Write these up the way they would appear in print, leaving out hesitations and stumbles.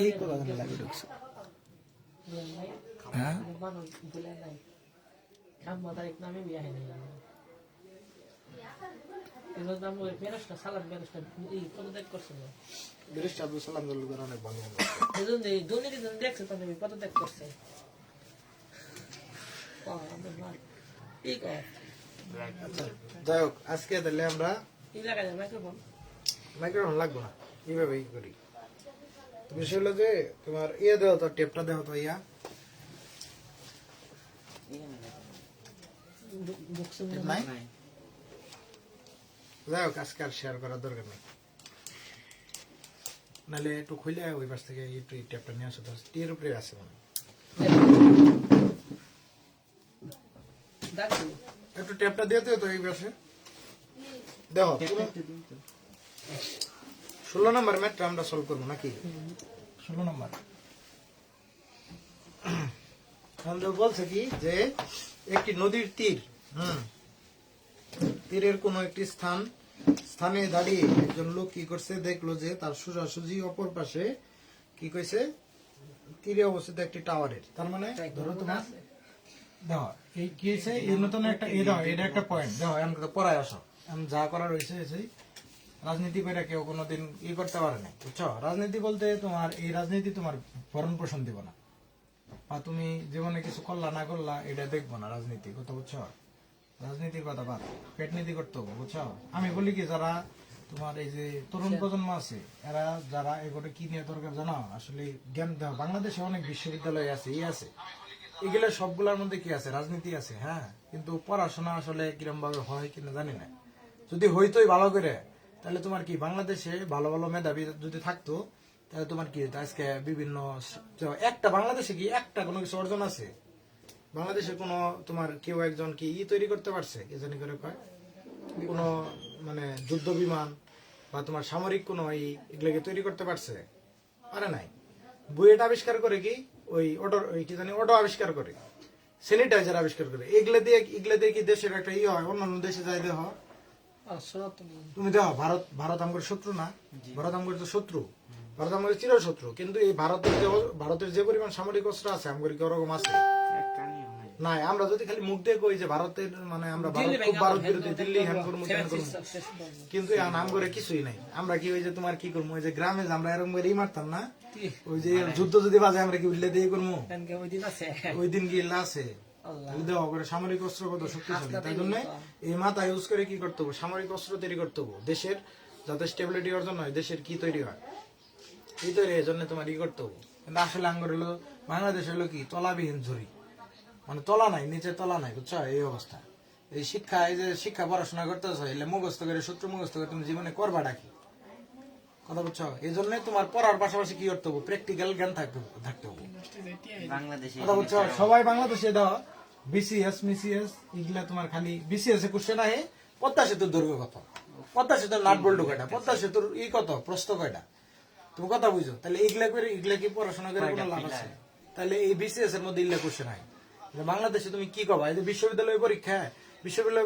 এই কথা লাগে ঢুকছে হ্যাঁ যাই হোক আজকে তাহলে আমরা মাইক্রোফোন লাগবো না এইভাবে করি বিষয় হলো যে তোমার ইয়ে দেওয়া তো টেপটা দেওয়া তো ইয়া যাই হোক আজকে আর শেয়ার করার দরকার নেই নাহলে একটু খুলে ওই পাশ থেকে একটু টেপটা নিয়ে আসো টিয়ের উপরে আছে মনে একটু টেপটা দিয়ে তো এই পাশে দেখো 16 নম্বর ম্যাথটা আমরা সলভ করবো নাকি 16 নম্বর আমাদের বলছে কি যে একটি নদীর তীর তীরের কোন একটি স্থানে দাঁড়িয়ে একজন লোক কি করছে দেখলো যে তার সোজাসুজি অপর পাশে কি কইছে তীরে অবস্থিত একটি টাওয়ারের তার মানে ধরো তোমার দেখো এই কি হয়েছে এই নতুন একটা এই দাও এটা একটা পয়েন্ট দেখো আমি তো পড়ায় আসো আমি যা করার হয়েছে সেই রাজনীতি করে কেউ কোনোদিন ই করতে পারে না বুঝছো রাজনীতি বলতে তোমার এই রাজনীতি তোমার ভরণ পোষণ দিব না বা তুমি জীবনে কিছু করলা না করলা এটা দেখবো না রাজনীতি কথা বুঝছো রাজনীতির কথা বাদ পেটনীতি করতে হবে বুঝছো আমি বলি কি যারা তোমার এই যে তরুণ প্রজন্ম আছে এরা যারা এগুলো কি নিয়ে দরকার জানো আসলে জ্ঞান দেওয়া বাংলাদেশে অনেক বিশ্ববিদ্যালয় আছে আছে এগুলো সবগুলোর মধ্যে কি আছে রাজনীতি আছে হ্যাঁ কিন্তু পড়াশোনা আসলে কিরম ভাবে হয় কিনা জানি না যদি হইতোই ভালো করে তাহলে তোমার কি বাংলাদেশে ভালো ভালো মেধাবী যদি থাকতো তাহলে তোমার কি আজকে বিভিন্ন একটা বাংলাদেশে কি একটা কোনো কিছু অর্জন আছে বাংলাদেশে কোনো তোমার কেউ একজন কি তৈরি করতে পারছে কি জানি করে কয় কোনো মানে যুদ্ধ বিমান বা তোমার সামরিক কোনো এগুলোকে তৈরি করতে পারছে পারে নাই বুয়েট আবিষ্কার করে কি ওই কি জানি অটো আবিষ্কার করে স্যানিটাইজার আবিষ্কার করে এগুলো দিয়ে কি দেশের একটা হয় অন্যান্য দেশে যাই দেহ তুমি দেখো ভারত আমার শত্রু না ভারত আমার তো শত্রু ভারত আমাদের চিরশত্রু কিন্তু এই ভারতের যে পরিমাণ সামরিক অস্ত্র আছে আমার কি ওরকম আছে নাই আমরা যদি খালি মুখ দিয়ে কই যে ভারতের মানে আমরা ভারত বিরোধী দিল্লি হ্যান করবো কিন্তু নাম করে কিছুই নাই আমরা কি ওই যে তোমার কি করবো ওই যে গ্রামে আমরা এরকম করে মারতাম না ওই যে যুদ্ধ যদি বাজে আমরা কি উল্লে দিয়ে করবো ওই দিন কি আছে সামরিক অস্ত্র কত শক্তিশালী তাই জন্য এই মাথা ইউজ করে কি করতে হবে সামরিক অস্ত্র তৈরি করতে হবে দেশের যাতে স্টেবিলিটি অর্জন হয় দেশের কি তৈরি হয় এই তৈরি এই জন্য তোমার ই করতে হবে কিন্তু আসলে আঙ্গুর হলো বাংলাদেশ হলো কি তলাবিহীন ঝুড়ি মানে তলা নাই নিচে তলা নাই বুঝছো এই অবস্থা এই শিক্ষা এই যে শিক্ষা পড়াশোনা করতেছ এলে মুখস্থ করে সূত্র মুখস্থ করে তুমি জীবনে করবা ডাকি কথা বুঝছো এই জন্য তোমার পড়ার পাশাপাশি কি করতে হবে প্র্যাকটিক্যাল জ্ঞান থাকতে হবে কথা বুঝছো সবাই বাংলাদেশে দাও বিসিএস মিসিএস এগুলা তোমার খালি বিসিএস এ কোশ্চেন আহে পদ্মা সেতুর দৈর্ঘ্য কত পদ্মা সেতুর নাট বল্টু কয়টা পদ্মা সেতুর কত প্রস্থ কয়টা তুমি কথা বুঝো তাহলে এগুলা কি পড়াশোনা করে কোনো লাভ আছে তাহলে এই বিসিএস এর মধ্যে এগুলা কোশ্চেন আহে বাংলাদেশে তুমি কি করবা এই যে বিশ্ববিদ্যালয়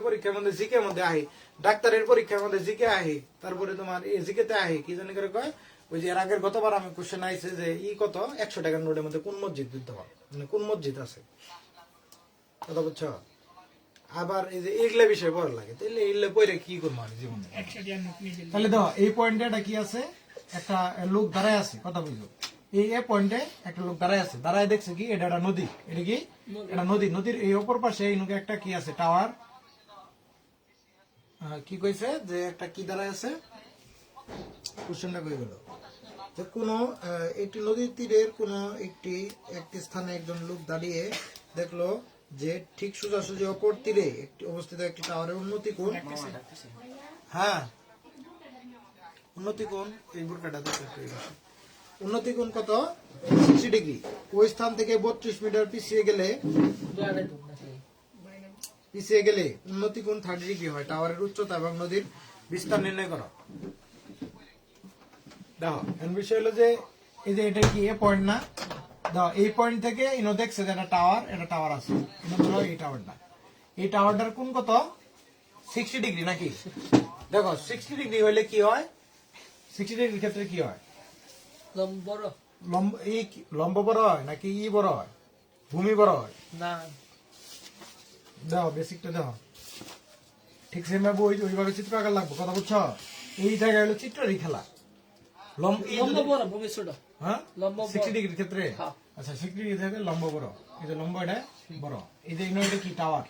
পরীক্ষার মধ্যে জিকে মধ্যে আহে ডাক্তারের পরীক্ষার মধ্যে জিকে আহে তারপরে তোমার জিকেতে আহে কি জানি করে কয় ওই যে এর আগের গতবার আমি কোশ্চেন আইছে যে কত 100 টাকার নোটের মধ্যে কোন মসজিদ বিদ্যমান মানে কোন মসজিদ আছে কথা বুঝছো আবার এই যে এগুলা বিষয় পড়া লাগে তাহলে এগুলা পড়ে কি করবো আমি জীবনে তাহলে দেখো এই পয়েন্টে কি আছে একটা লোক দাঁড়ায় আছে কথা বুঝো এই পয়েন্টে একটা লোক দাঁড়ায় আছে দাঁড়ায় দেখছে কি এটা একটা নদী এটা কি এটা নদীর এই অপর পাশে এই নদী একটা কি আছে টাওয়ার কি কইছে যে একটা কি দাঁড়ায় আছে কোশ্চেনটা কই গেল যে কোন একটি নদীর তীরের কোন একটি স্থানে একজন লোক দাঁড়িয়ে দেখলো যে ঠিক সোজাসুজি অপর তীরে একটি অবস্থিত একটি টাওয়ারের উন্নতি কোণ হ্যাঁ উন্নতি কোণ এই বোর্ডটা উন্নতি কোণ কত 60 ডিগ্রি ওই স্থান থেকে 32 মিটার পিছিয়ে গেলে উন্নতি কোণ 30 ডিগ্রি হয় টাওয়ারের উচ্চতা এবং নদীর বিস্তার নির্ণয় করো দেখো এর বিষয় হলো যে এই যে এটা কি পয়েন্ট না দাও এই পয়েন্ট থেকে ইনো দেখছে যে এটা টাওয়ার আছে ইনো ধরো এই টাওয়ারটার কোণ কত 60 ডিগ্রি নাকি দেখো 60 ডিগ্রি হলে কি হয় 60 ডিগ্রির ক্ষেত্রে কি হয় বড় লম্ব বড় হয় নাকি ই বড় হয়, ভূমি বড় হয়? না দাও বেসিকটা দাও, ঠিক সেভাবে ওইভাবে চিত্র আঁকা লাগবে, কথা বুঝছো? এই জায়গায় হলো চিত্রেরই খেলা। লম্ব বড় ভূমি ছোট। হ্যাঁ, লম্ব 60 ডিগ্রির ক্ষেত্রে। হ্যাঁ। আচ্ছা 60 ডিগ্রি থেকে লম্ব বড়, এই যে লম্ব এটা বড়, এই যে এটা কি টাওয়ার,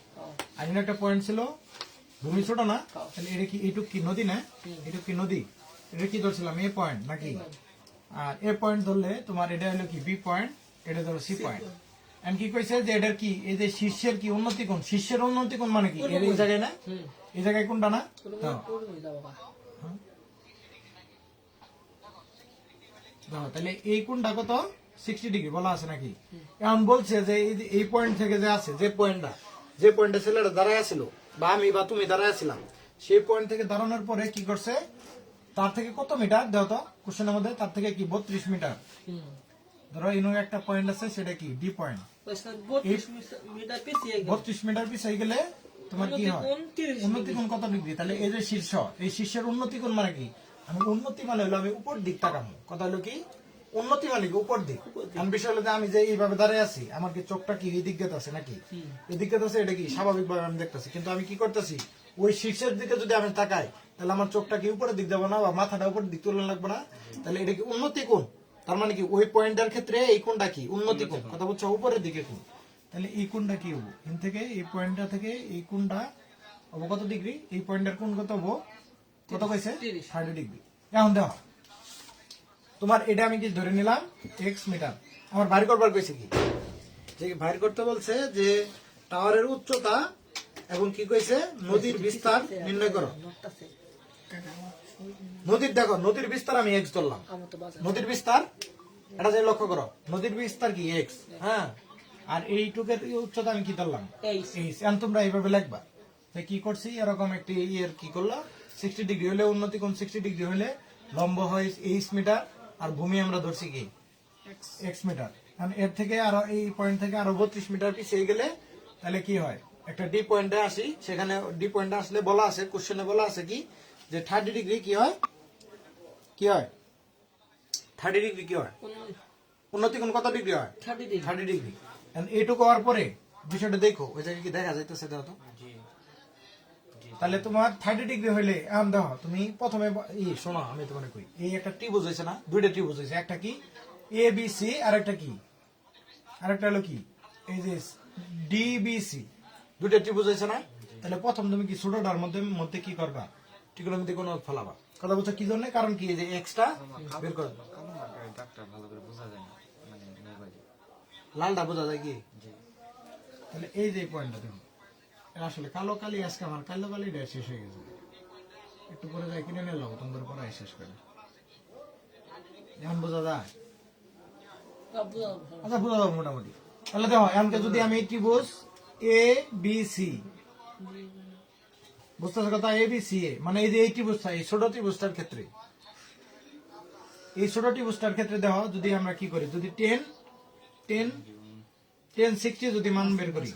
আর এখানে একটা পয়েন্ট ছিল, ভূমি ছোট না, তাহলে এটা কি এইটুক কি নদী না, এইটুক কি নদী, এটা কি ধরছিলাম এ পয়েন্ট নাকি? আর এ পয়েন্ট ধরলে তোমার এটা হলো কি বি পয়েন্ট, এটা ধরো সি পয়েন্ট। এন্ড কি কইছে যে এটার কি এই যে শীর্ষের কি উন্নতি কোণ, শীর্ষের উন্নতি কোণ মানে কি এই জায়গায় না, এই জায়গায় কোনটা না? দাও। দাও, তাহলে এই কোণটা কত? 60 ডিগ্রি বলা আছে নাকি? এখন বলছে যে এই পয়েন্ট থেকে যে আছে, যে পয়েন্টে ছেলেটা দাঁড়ায় আছিল বা আমি বা তুমি দাঁড়ায় ছিলাম, সেই পয়েন্ট থেকে দাঁড়ানোর পরে কি করছে, তার থেকে কত মিটার দাও তো কোশ্চেনের মধ্যে, তার থেকে কি 32 মিটার। ধরো ইনো একটা পয়েন্ট আছে, সেটা কি ডি পয়েন্ট, 32 মিটার পিছিয়ে গেলে তোমার কি হয়, উন্নতি কোণ কত ডিগ্রি? তাহলে এই যে শীর্ষ, এই শীর্ষের উন্নতি কোণ মানে কি? আমি উন্নতি মানে হলো আমি উপর দিক তাকাবো, কথা হলো কি উন্নতি মানে কি উপর দিক। আমি বিষয় হলো যে আমি যে এইভাবে দাঁড়িয়ে আছি, আমার কি চোখটা কি এই দিক দিয়ে আছে নাকি এই দিক দিয়ে আছে, এটা কি স্বাভাবিকভাবে আমি দেখতেছি, কিন্তু আমি কি করতেছি ওই শীর্ষের দিকে যদি আমি তাকাই, তাহলে আমার চোখটা কি উপরের দিক যাবো না বা মাথাটা উপরের দিক তুলনা লাগবে না? তাহলে এটা কি উন্নতি কোণ, তার মানে কি ওই পয়েন্টের ক্ষেত্রে এই কোণটা কি উন্নতি কোণ, কথা বলছো উপরের দিকে কোণ। তাহলে এই কোণটা কি হবো, এখান থেকে এই পয়েন্টটা থেকে এই কোণটা হবো কত ডিগ্রি, এই পয়েন্টের কোণ কত হবো, কত কইছে 30 ডিগ্রি। এখন দেখো তোমার এটা আমি কি ধরে নিলাম এক্স মিটার, আমার বাইর করবার কইছে কি, যে বাইর করতে বলছে যে টাওয়ারের উচ্চতা এবং কি কইছে নদীর বিস্তার নির্ণয় করো। নদীর দেখো নদীর বিস্তার আমি এক্স ধরলাম, নদীর বিস্তার এটা যে লক্ষ্য করো, নদীর বিস্তার কি এক্স, হ্যাঁ, আর এইটুকের উচ্চতা আমি কি ধরলাম এইচ। এখন তোমরা এইভাবে লিখবা যে কি করছি, এরকম একটি ইয়ের কি করলো 60 ডিগ্রি হলে উন্নতি কোণ 60 ডিগ্রি হলে লম্ব হয় এইচ মিটার, আর ভূমি আমরা ধরছি কি এক্স মিটার। এর থেকে আরো এই পয়েন্ট থেকে আরো 32 মিটার পিছিয়ে গেলে তাহলে কি হয়, একটা ডি পয়েন্টে আসি, সেখানে ডি পয়েন্টে আসলে বলা আছে, কোশ্চেনে বলা আছে কি যে 30 ডিগ্রি কি হয়, কি হয় 30 ডিগ্রি কি হয়, উন্নতি কোণ কত ডিগ্রি হয় 30 ডিগ্রি। এইটুকু হওয়ার পরে বিষয়টা দেখো, ওই জায়গায় কি দেখা যাইতেছে দাও তো, তাহলে তোমার 30 ডিগ্রি হইলে এখন দেখো তুমি প্রথমে শোনো আমি তোমার কই, এই একটা ত্রিভুজ হয়েছে না, দুইটা ত্রিভুজ হয়েছে, একটা কি এ বি সি আর একটা কি, আরেকটা হলো কি এই যে ডি বি সি, দুইটা ত্রিভুজ হয়েছে না। তাহলে প্রথম তুমি কি ছোটটার মধ্যে মধ্যে কি করবা, ট্রিগোনোমেট্রি কোণ ফলাবা, কথা বলছো কি জন্য, কারণ কি এই যে এক্সটা বের করবে, লালটা বোঝা যায় কি, তাহলে এই যে পয়েন্টটা দেখুন, আসলে কালো কালি আজকে আমার কালো কালিটা শেষ হয়ে গেছে, একটু পরে যাই কিনে নিয়ে যাবো তোমাদের পড়াই শেষ করে, এখন বোঝা যায়, আচ্ছা বোঝা যাবে মোটামুটি। তাহলে দেখো এমনকি যদি আমি ত্রিভুজ এ বি সি, বুঝতেছে কথা, এ বি সি এ মানে এই যে এই ত্রিভুজটা, এই ছোট ত্রিভুজটার ক্ষেত্রে, এই ছোট ত্রিভুজটার ক্ষেত্রে দেখো যদি আমরা কি করি, যদি 10 যদি মান বের করি,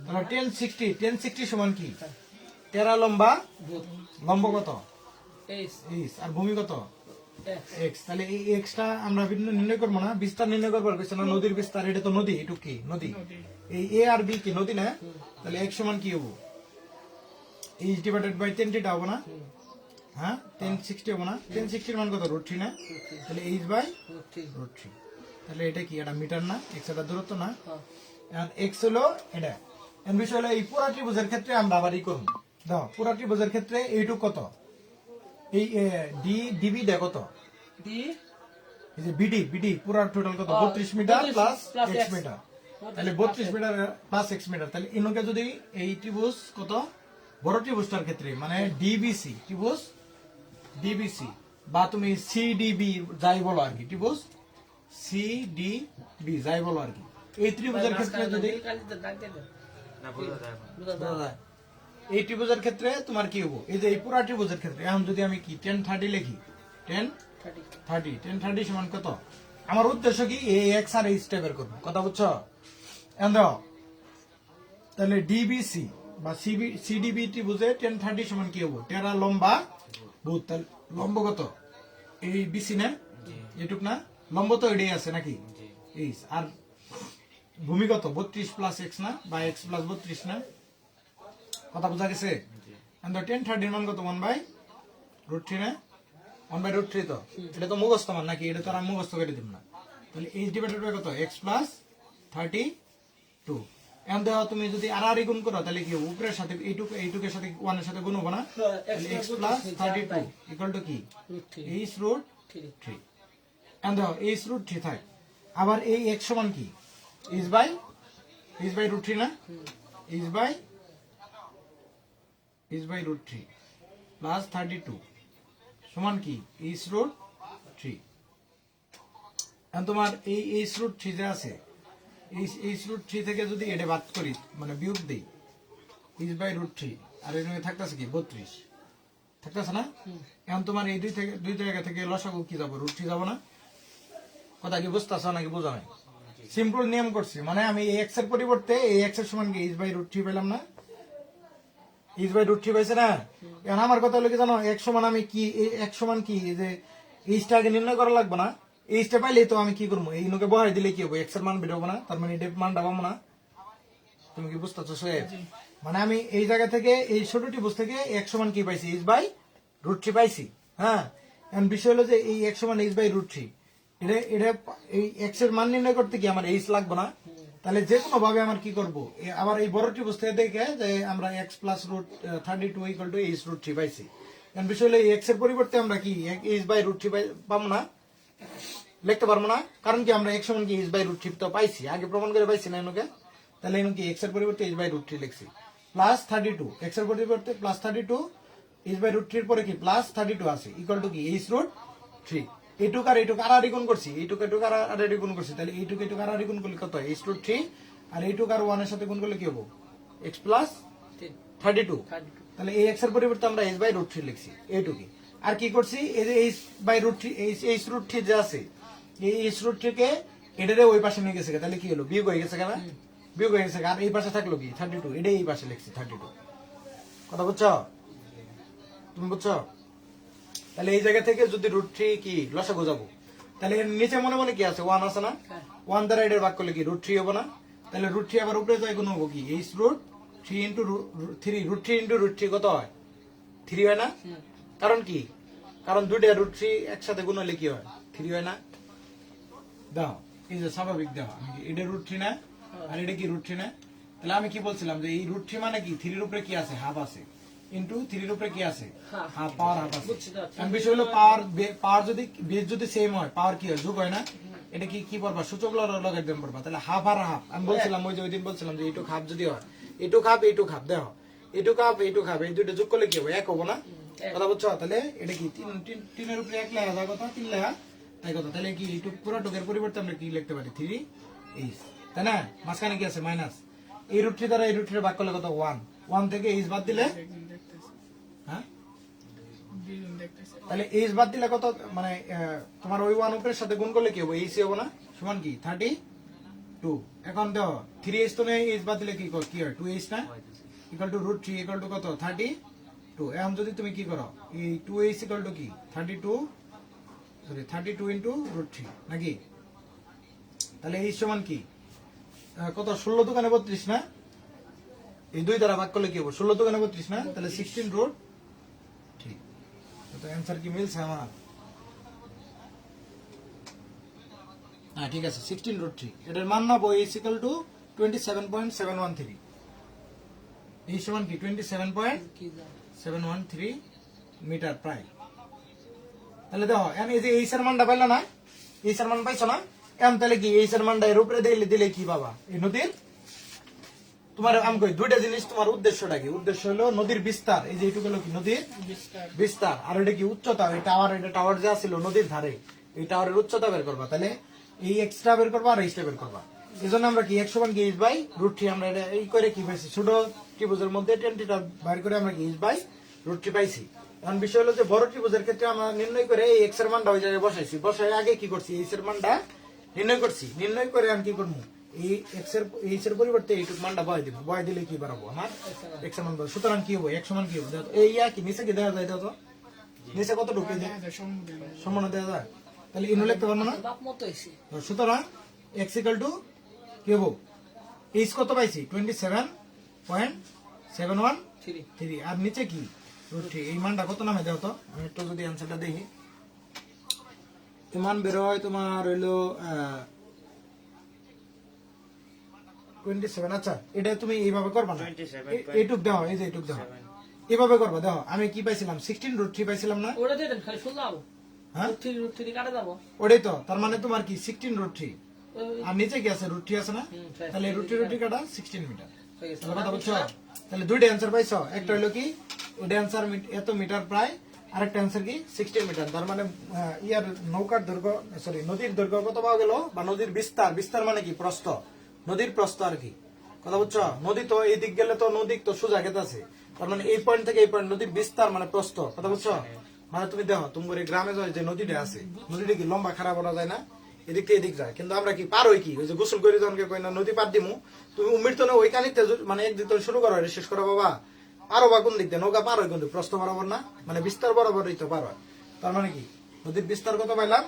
তাহলে 10 60 সমান কি 13 লম্বা, লম্ব কত এইচ, আর ভূমি কত এক্স। তাহলে এই এক্সটা আমরা নির্ণয় করবো না, বিস্তার নির্ণয় করবো না, নদীর বিস্তার, এটা তো নদী, এটুক কি নদী, এই এ আর বি কি নদী না, তাহলে এক্স সমান কি হবো এইচ ডিভাইডেড বাই 10 থিটা হবো না, হ্যাঁ 10 60 হবো না, 10 60 মান কত √3 না, তাহলে এইচ বাই √3। তাহলে এটা কি এটা মিটার না, এক্স এটা দূরত্ব না, এখন এক্স হলো এটা। এখন বিষয় হলো এই পুরা ত্রিভুজের ক্ষেত্রে আমরা আবার ই করুন, দাও পুরা ত্রিভুজের ক্ষেত্রে এইটুক কত, এই ডি ডিবি দে কত, এই যে বিডি পুরা টোটাল কত 32 মিটার প্লাস এক্স মিটার, তাহলে 32 মিটার প্লাস এক্স মিটার। তাহলে ইনোকে যদি এই ত্রিভুজ কত বড় ত্রিভুজটার ক্ষেত্রে মানে ডিবিসি ত্রিভুজ ডিবিসি বা তুমি সিডিবি যাই বলো আর কি, ত্রিভুজ সিডিবি যাই বলো আর কি, এই ত্রিভুজের ক্ষেত্রে যদি এই ত্রিভুজের ক্ষেত্রে তোমার কি হবো, এই যে এই পুরা ত্রিভুজের ক্ষেত্রে এখন যদি আমি কি 10 30 লিখি, 10 30 সমান কত, আমার উদ্দেশ্য কি এই এক্স আর এইচ বের করবো, কথা বুঝছো। এখন দেখো তাহলে ডিবিসি বা সিডিবি ত্রিভুজে 10 30 সমান কি হবো 13 লম্বা ভূত, তাহলে লম্ব কত এই বিসি না এটুক না, লম্ব তো এটাই আছে নাকি এইচ, আর ভূমি কত 32 প্লাস এক্স না, বা এক্স প্লাস 32 না, কথা বোঝা গেছে? টেন 30 মান কত 1/√3 না, 1/√3 তো এটা তো মুখস্থ মান নাকি, এটা তো আর আমি মুখস্থ করে দিব না। তাহলে এইচ ডিভাইডেড বাই কত এক্স প্লাস 32। এখন দেখো তুমি যদি আর গুণ করো তাহলে কি হবে, উপরের সাথে এইটুকের সাথে 1 এর সাথে গুণ হবে না, তাহলে এক্স প্লাস 32 ইকুয়াল টু কি এইচ রুট 3। এখন দেখো এইচ রুট 3 থাকে, আবার এই এক্স সমান কি এইচ বাই √3 না, এইচ বাই √3 প্লাস 32 সমান কি এইচ রুট 3। এখন তোমার এই এইচ রুট 3 যে আছে, এইচ রুট 3 থেকে যদি এটা বাদ করি মানে বিয়োগ দেই, এইচ বাই √3 আর এর মধ্যে থাকতেছে কি 32 থাকতেছে না। এখন তোমার এই দুই জায়গা থেকে লসাগু কি যাবো √3 যাবো না, কথা কি বুঝতেছো নাকি বোঝা নাই? সিম্পল নিয়ম করছি, মানে আমি এই এক্স এর পরিবর্তে এই এক্স এর সমান কি এইচ বাই √3 পেলাম না, এইচ বাই √3 পাইছে না। এখন আমার কথা হলো কি জানো, এক্স সমান আমি কি এক্স সমান কি এই যে এইচটা আগে নির্ণয় করা লাগবে না, এইচটা পাইলে তো আমি কি করবো, এই নোকে বহাই দিলে কি হবে, এক্স এর মান বের হবে না, তার মানে এটা মানটা পাবো না। তুমি কি বুঝতেছো সোহেব? মানে আমি এই জায়গা থেকে এই ছোট ত্রিভুজ থেকে এক্স সমান কি পাইছি এইচ বাই √3 পাইছি। হ্যাঁ, এখন বিষয় হলো যে এই এক্স সমান এইচ বাই √3, এটা এই এক্স এর মান নির্ণয় করতে কি আমার এইচ লাগবে না, তাহলে যে কোনো ভাবে আমার কি করব, আবার এই বড় ত্রিভুজ থেকে দেখে যে আমরা x plus √32 equal to H √3 পাইছি। এখন বিষয় হলো এই এক্স এর পরিবর্তে আমরা কি এইচ বাই √3 পাবো না, লিখতে পারবো না, কারণ কি আমরা এক্স সমান কি এইচ বাই √3 তো পাইছি, আগে প্রমাণ করে পাইছি না এনুকে, তাহলে এনুকে এক্স এর পরিবর্তে এইচ বাই √3 লিখছি, প্লাস 32 এক্স এর পরিবর্তে প্লাস 32 এইচ বাই √3 এর পরে কি প্লাস 32 আছে ইকুয়াল টু কি এইচ √3। এইটুক আর আর গুণ করছি, এইটুক আর গুণ করছি, তাহলে এইটুক আর গুণ করলে কত এইচ √3, আর এইটুক আর 1 এর সাথে গুণ করলে কি হবে এক্স প্লাস 32। তাহলে এই এক্স এর পরিবর্তে আমরা এইচ বাই √3 লিখছি এইটুকি। আর কি করছি, এই যে এইচ বাই √3 এইচ √3 যে আছে, এই এইচ √3 কে এটারে ওই পাশে নিয়ে গেছে, তাহলে কি হলো বিয়োগ হয়ে গেছে কেন, বিয়োগ হয়ে গেছে, আর এই পাশে থাকলো কি 32, এটাই এই পাশে লিখছি 32। কথা বুঝছো, তুমি বুঝছো? তাহলে এই জায়গা থেকে যদি √3 কি লসাগু যাবো, তাহলে এর নিচে মনে মনে কি আছে 1 আছে না, 1 দ্বারা এটার ভাগ করলে কি √3 হবে না, তাহলে √3 আবার উপরে যায় গুণ হবো কি এইচ √3 ইন্টু 3, √3 ইন্টু √3 কত হয় 3 হয় না, কারণ কি, কারণ দুইটা √3 একসাথে গুণ হলে কি হয় 3 হয় না। দাও এই যে স্বাভাবিক দাও, এটা √3 না আর এটা কি √3 না, তাহলে আমি কি বলছিলাম যে এই √3 মানে কি 3 এর উপরে কি আছে হাফ আছে, ইন্টু 3 এর উপরে কি আছে হাফ, পাওয়ার হাফ আছে। আমি বিষয় হলো পাওয়ার যদি বেস যদি সেম হয় পাওয়ার কি হয় যোগ হয় না, এটা কি পড়বা সূচক লগারিদম পড়বা, তাহলে হাফ আর হাফ আমি বলছিলাম ওই যে ওই দিন বলছিলাম যে এইটুক হাফ যদি হয় এইটুক হাফ দেখো এইটুক হাফ এই দুইটা যোগ করলে কি হবে 1 হবে না, কথা বুঝছো? তাহলে এটা কি 3 এর উপরে 1 লেখা যায় কথা 3 লেখা তাই কথা, তাহলে কি এইটুক পুরো টুকের পরিবর্তে আমরা কি লিখতে পারি 3 এইচ, তাই না, মাঝখানে কি আছে মাইনাস, এই √3 দ্বারা এই √3 ভাগ করলে কত 1 থেকে এইচ বাদ দিলে, হ্যাঁ তাহলে এইচ বাদ দিলে কত, মানে তোমার ওই 1 উপরের সাথে গুণ করলে কি হবে এইচ হবে না, সমান কি 32। এখন দেখো 3h তো নেই, এইচ বাদ দিলে কি হয় 2h না, ইকুয়াল টু √3 ইকুয়াল টু কত 32। এখন যদি তুমি কি করো এই 2h ইকুয়াল টু কি 32 ইন্টু √3 নাকি, তাহলে এইচ সমান কি কত 16 দোকানে 32 না, এই 2 দ্বারা ভাগ করলে কি হবে 16 দোকানে 32 না, তাহলে 16 ঠিক, তো অ্যান্সার কি মিলছে আমার? হ্যাঁ ঠিক আছে 16 এটার মান না বই ইজ ইকুয়াল টু 27.713, এই সমান কি 27.713 মিটার প্রায়। তাহলে দেখো এখন এই যে এইচ এর মানটা পাইলো না, এইচ এর মান পাইছো না, এখন তাহলে কি এইচ এর মানটা এর উপরে দিলে কি পাবা, এই নদীর তোমার আমি কই দুইটা জিনিস, তোমার উদ্দেশ্যটা কি, উদ্দেশ্য হলো নদীর বিস্তার, এই যে এইটুকু হলো কি নদীর বিস্তার, আর এটা কি উচ্চতা, এই টাওয়ার যা ছিল নদীর ধারে, এই টাওয়ারের উচ্চতা বের করবা, তাহলে এই এক্সট্রা বের করবা আর এইচটা বের করবা, এই জন্য আমরা কি এক্স সমান কি এইচ বাই √3 আমরা এটা এই করে কি পাইছি ছোট ত্রিভুজের মধ্যে 20টা বাইর করে আমরা কি এইচ বাই √3 পাইছি। এখন বিষয় হলো যে বড় ত্রিভুজের ক্ষেত্রে আমরা নির্ণয় করে এই এক্স এর মানটা ওই জায়গায় বসাইছি, বসাই আগে কি করছি এইচ এর মানটা নির্ণয় করছি, নির্ণয় করে আমি কি করবো এই এইচ এর পরিবর্তে এইটুক মানটা বয় দিব, বয় দিলে কি বাড়াবো আমার এক্স এর মান, সুতরাং কি হবে এক্স সমান কি হবে এই কি নিচে কি দেখা যায়, তো নিচে কতটুকু সম্পূর্ণ দেখা যায়, তাহলে ইনু লিখতে পারবো না। বাপ মতো হয়েছে সুতরাং x ইকুয়াল টু কি হবো, এইচ কত পাইছি 27.713 আর নিচে কি √3। এই মানটা কত নামে দাও তো, আমি একটু যদি অ্যান্সারটা দেখি। এই মান বের হয় তোমার হইলো 27। আচ্ছা এটা তুমি এইভাবে করবা না, এইটুক দাও, এই যে এইটুক দাও, এইভাবে করবা। দেখো আমি কি পাইছিলাম 16√3 পাইছিলাম না, ওটা দিয়ে দেন খালি শুনলাম হ্যাঁ √3 কাটা যাবো ওটাই তো। তার মানে তোমার কি 16√3 ওই- আর নিচে কি আছে √3 আছে না, তাই। তাহলে √3 কাটা 16 মিটার। হয়ে গেছে। তাহলে কথা বুঝছো, তাহলে দুইটা অ্যান্সার পাইছো। একটা হলো কি এটা অ্যান্সার এত মিটার প্রায়, আরেকটা অ্যান্সার কি 16 মিটার। তার মানে ইয়ার নৌকার দৈর্ঘ্য, সরি নদীর দৈর্ঘ্য কত পাওয়া গেল, বা নদীর বিস্তার, বিস্তার মানে কি প্রস্থ, নদীর প্রস্থ আর কি। কথা বুঝছো, নদী তো এই দিক গেলে তো নদী তো সোজা গেতে আছে, তার মানে এই পয়েন্ট থেকে এই পয়েন্ট নদীর বিস্তার মানে প্রস্থ। কথা বুঝছো, মানে তুমি দেখো তোমার এই গ্রামে যে নদীটা আছে, নদীটা কি লম্বা খারাপ বলা যায় না, এদিক থেকে এদিক যায়, কিন্তু আমরা কি পার হই কি, ওই যে গোসল করে যখন কই না নদী পার দিমু, তুমি উমির তো না ওই কানিতে মানে একদিক তো শুরু করো, শেষ করো বাবা, পারো বা কোন দিক দিয়ে নৌকা পার হয়, কিন্তু প্রস্থ বরাবর না, মানে বিস্তার বরাবরই তো পার হয়। তার মানে কি নদীর বিস্তার কত পাইলাম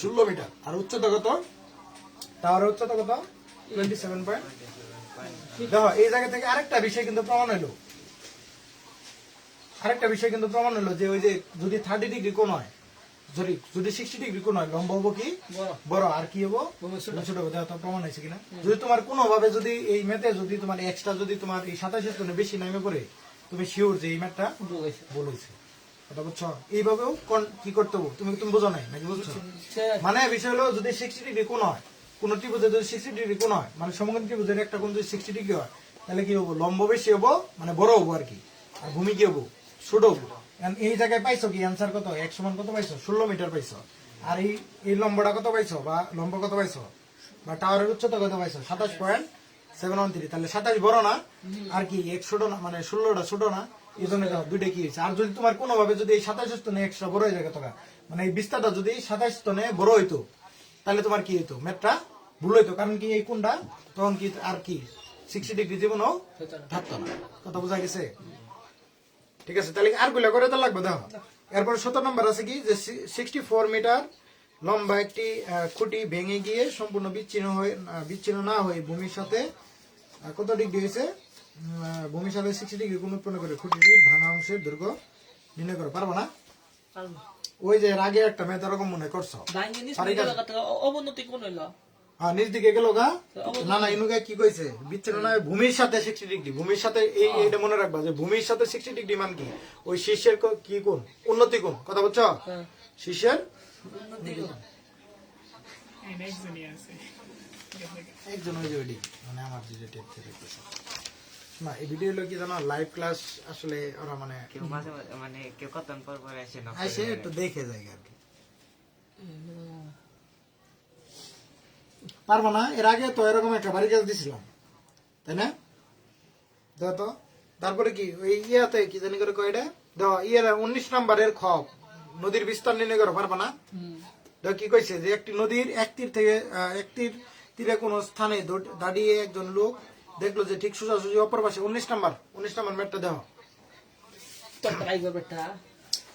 16 মিটার, আর উচ্চতা কত, টাওয়ারের উচ্চতা কত 27. দেখো এই জায়গা থেকে আরেকটা বিষয় কিন্তু প্রমাণ হইলো, যে ওই যে যদি 30 ডিগ্রি কোণ হয়, যদি 60 ডিগ্রি কোণ হয়, লম্ব হবো কি বড়। বড়, আর কি হবো ছোট হবো। দেখো তো প্রমাণ হয়েছে কিনা। যদি তোমার কোনো ভাবে যদি এই ম্যাথে যদি তোমার এক্সট্রা যদি তোমার এই 27 টনে বেশি নামে পড়ে, তুমি শিওর যে এই ম্যাথটা ভুল হয়েছে। ভুল হয়েছে। কথা বুঝছো, এইভাবেও কি করতে হবে, তুমি বোঝো নাই নাকি বুঝছো। মানে বিষয় হলো যদি 60 ডিগ্রি কোণ হয়, কোন ত্রিভুজে যদি 60 ডিগ্রি কোণ হয়, মানে সমকোণ ত্রিভুজের একটা কোণ যদি 60 ডিগ্রি হয়, তাহলে কি হবো, লম্ব বেশি হবো, মানে বড় হবো আর কি, আর ভূমি কি হবো, ছোট হবো। And এই জায়গায় পাইছো কি অ্যান্সার কত, x সমান কত পাইছো 16 মিটার পাইছো, আর এই লম্বটা কত পাইছো, বা লম্ব কত পাইছো, বা টাওয়ারের উচ্চতা কত পাইছো 27.713। তাহলে 27 বড় না, আর কি x ছোট না, মানে 16টা ছোট না, এই জন্য দুইটা কি হয়েছে। আর যদি তোমার কোনো ভাবে যদি এই 27 টনে এক্সট্রা বড় হয়ে যায় কত, মানে এই বিস্তারটা যদি 27 টনে বড় হইতো, তাহলে তোমার কি হইতো, ম্যাথটা ভুল হইতো। কারণ কি এই কোণটা তখন কি আর কি 60 ডিগ্রি জীবনও থাকতো না। কথা বোঝা গেছে, ঠিক আছে। তাহলে আর গুলা করে তো লাগবে। দেখো এরপর 17 নম্বর আছে কি যে 64 মিটার লম্বা একটি খুঁটি ভেঙে গিয়ে সম্পূর্ণ বিচ্ছিন্ন না হয়ে ভূমির সাথে কত ডিগ্রি হয়েছে, ভূমির সাথে 60 ডিগ্রি কোণ উৎপন্ন করে খুঁটিটির ভাঙা অংশের দৈর্ঘ্য নির্ণয় করে পারবো না। ওই যে এর আগে একটা ম্যাথ এরকম মনে করছো, অবনতি কোন হইলো নিজ দিকে গেল গা, না না ইনুকে কি কইছে, বিচ্ছিন্ন না ভূমির সাথে 60 ডিগ্রি, ভূমির সাথে এইটা মনে রাখবা যে ভূমির সাথে 60 ডিগ্রি মান কি, ওই শীর্ষের কি কোণ, উন্নতি কোণ। কথা বুঝছো, শীর্ষের একজন ওই যে ওইটি, মানে আমার যে টেপ দেখতেছে না, এই ভিডিও হলো কি জানো, লাইভ ক্লাস আসলে ওরা মানে কেউ মাঝে মাঝে মানে কেউ কতক্ষণ পর পর আসে না আসে একটু দেখে যায় আর কি, পারবো না। এর আগে তো এরকম একটা বাড়ি কাজ দিছিলাম, তাই না, দেখো তো। তারপরে কি ওই ইয়াতে কি জানি করে কয়টা দেখো, ইয়ের 19 নম্বরের খ, নদীর বিস্তার নির্ণয় করো, পারবা না। দেখো কি কইছে যে একটি নদীর একটির তীরে কোন স্থানে দাঁড়িয়ে একজন লোক দেখলো যে ঠিক সোজাসুজি অপর পাশে 19 নম্বর ম্যাটটা দেখো,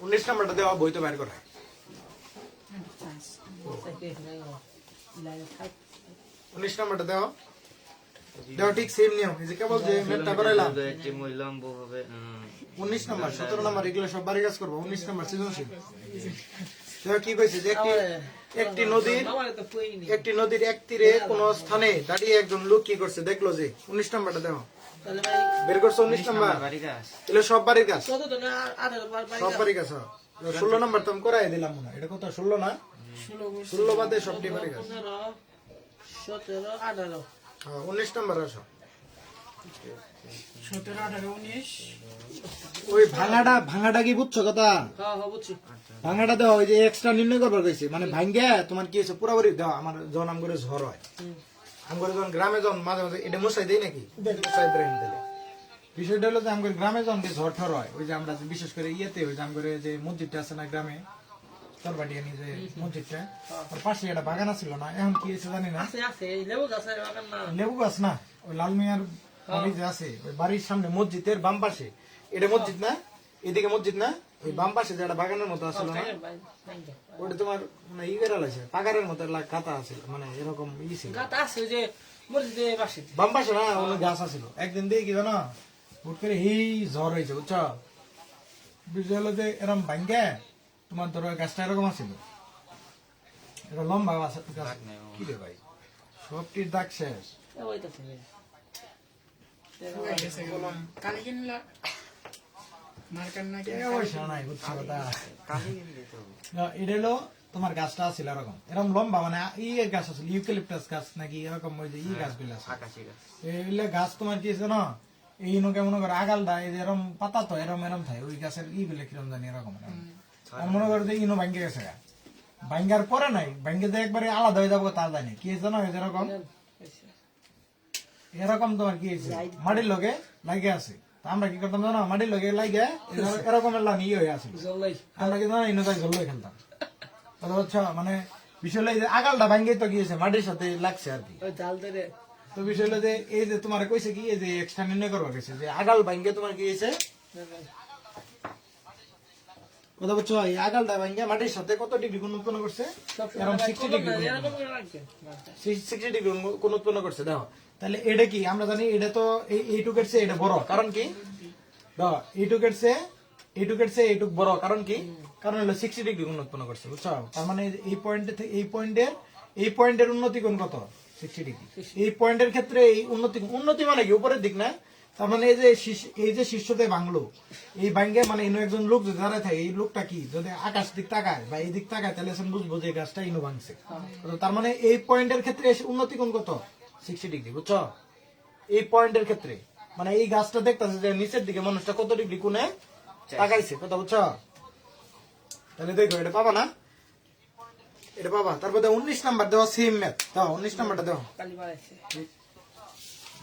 19 নম্বরটা দেওয়া বইতে বাইর করা। 19 নম্বরটা দেওয়া ঠিক সেম নিয়ম, এই যে কেবল যে ম্যাথটা করাইলাম। একটি মূল্যম্ব হবে 19 নম্বর 17 নম্বর এগুলো সব বাড়ি কাজ করবো। 19 নম্বর সৃজনশীল কি কইছে যে একটি নদীর এক তীরে কোন স্থানে দাঁড়িয়ে একজন লোক কি করছে দেখলো যে 19 নম্বরটা দেখো বের করছো। 19 নম্বর এগুলো সব বাড়ির কাজ, সব বাড়ির কাজ। 16 নম্বর তো আমি করাই দিলাম মনে হয়, এটা কত 16 না, 16 বাদে সবটি বাড়ির কাজ। 19 নম্বর আসো, 17, 18, 19 ওই ভাঙাটা কি বুঝছো কথা, ভাঙাটা দেওয়া ওই যে এক্সট্রা নির্ণয় করবার কইছে, মানে ভাঙ্গে তোমার কি হয়েছে পুরাপুরি দেওয়া। আমার যখন আম করে ঝড় হয়, আম করে যখন গ্রামে যখন মাঝে মাঝে এটা মশাই দেয় নাকি, মশাই ব্রেন দিলে বিষয়টা হলো যে আমাদের গ্রামে যখন ঝড় ঠর হয়, ওই যে আমরা বিশেষ করে ইয়েতে ওই যে আম করে যে মসজিদটা আছে না গ্রামে, তরবাটিয়ানি যে মসজিদটা, ওর পাশে একটা বাগান ছিল না, এখন কি হয়েছে জানি না, লেবু গাছ না, ওই লাল মিয়ার বাড়ি যে আছে ওই বাড়ির সামনে মসজিদের বাম পাশে, এটা মসজিদ না, এদিকে মসজিদ না, ওই বাম পাশে যেটা বাগানের মতো আসলো না ওটা তোমার মানে ই বেড়া লাগছে পাগারের মতো কাতা আছে মানে এরকম ই ছিল গাত আছে ওই যে মসজিদে পাশে বাম পাশে না অন্য গাছ আছিল একদিন দিয়ে কি জানো হুট করে এই ঝড় হয়েছে বুঝছো বিষয় হলো যে এরকম ভাঙ্গে তোমার ধরো গাছটা এরকম আছিল এটা লম্বা গাছ কি রে ভাই সবটির দাগ শেষ ওই তো ছিল কালি কিনলা মার্কার না কে পয়সা নাই বুঝছো কথা কালি কিনলে তো না, এটা হলো তোমার গাছটা আছিল এরকম এরকম লম্বা মানে এর গাছ আছিল ইউক্যালিপটাস গাছ নাকি এরকম ওই যে ই গাছগুলো আছে আকাশি গাছ এইগুলো গাছ তোমার কি আছে না এই নকে মনে করো আগালটা এই যে এরম পাতা তো এরম এরম থাকে ওই গাছের ই গুলো কিরম জানি এরকম আর মনে করো যে ইনো ভাঙ্গে গেছে গা ভাঙ্গার পরে নাই ভাঙ্গে যে একবারে আলাদা হয়ে যাবো তা জানি কি জানো এরকম এরকম তোমার কি হয়েছে মাটির লগে লাগে আছে তা আমরা কি করতাম জানো মাটির লগে লাগে এরকম ইয়ে হয়ে আছে জল্লাই আমরা কি জানো ইনো তাই জল্লো খেলতাম কথা হচ্ছে মানে বিষয় হলো এই যে আগালটা ভাঙ্গে তো গিয়েছে মাটির সাথে লাগছে আর কি ওই জাল ধরে তো বিষয় হলো যে এই যে তোমার কইছে কি এই যে এক্সট্রা নির্ণয় করবা গেছে যে আগাল ভাঙ্গে তোমার কি হয়েছে কথা বলছো এই আগালটা ভাঙ্গে মাটির সাথে কত ডিগ্রি কোণ উৎপন্ন করছে এরকম 60 ডিগ্রি এরকম করে রাখছে 60 ডিগ্রি কোণ উৎপন্ন করছে দেখো তাহলে এটা কি আমরা জানি এটা তো এইটুকের চেয়ে এটা বড় কারণ কি দেখো এইটুকের চেয়ে এইটুক বড় কারণ কি কারণ হলো 60 ডিগ্রি কোণ উৎপন্ন করছে বুঝছো তার মানে এই পয়েন্টে থেকে এই পয়েন্টের উন্নতি কোণ কত 60 ডিগ্রি এই পয়েন্টের ক্ষেত্রে এই উন্নতি মানে কি উপরের দিক না তার মানে এই যে শীর্ষতে ভাঙলো এই ভাঙ্গে মানে ইনো একজন লোক যদি দাঁড়ায় থাকে এই লোকটা কি যদি আকাশ দিক তাকায় বা এই দিক তাকায় তাহলে সে বুঝবো যে গাছটা ইনো ভাঙছে তো তার মানে এই পয়েন্টের ক্ষেত্রে উন্নতি কোণ কত 60 ডিগ্রি বুঝছো এই পয়েন্টের ক্ষেত্রে মানে এই গাছটা দেখতেছে যে নিচের দিকে মানুষটা কত ডিগ্রি কোণে তাকাইছে কথা বুঝছো তাহলে দেখো এটা পাবা না এটা পাবা তারপর 19 নাম্বার দেওয়া সেম ম্যাথ দাও 19 নাম্বারটা দাও কালি মারাইছে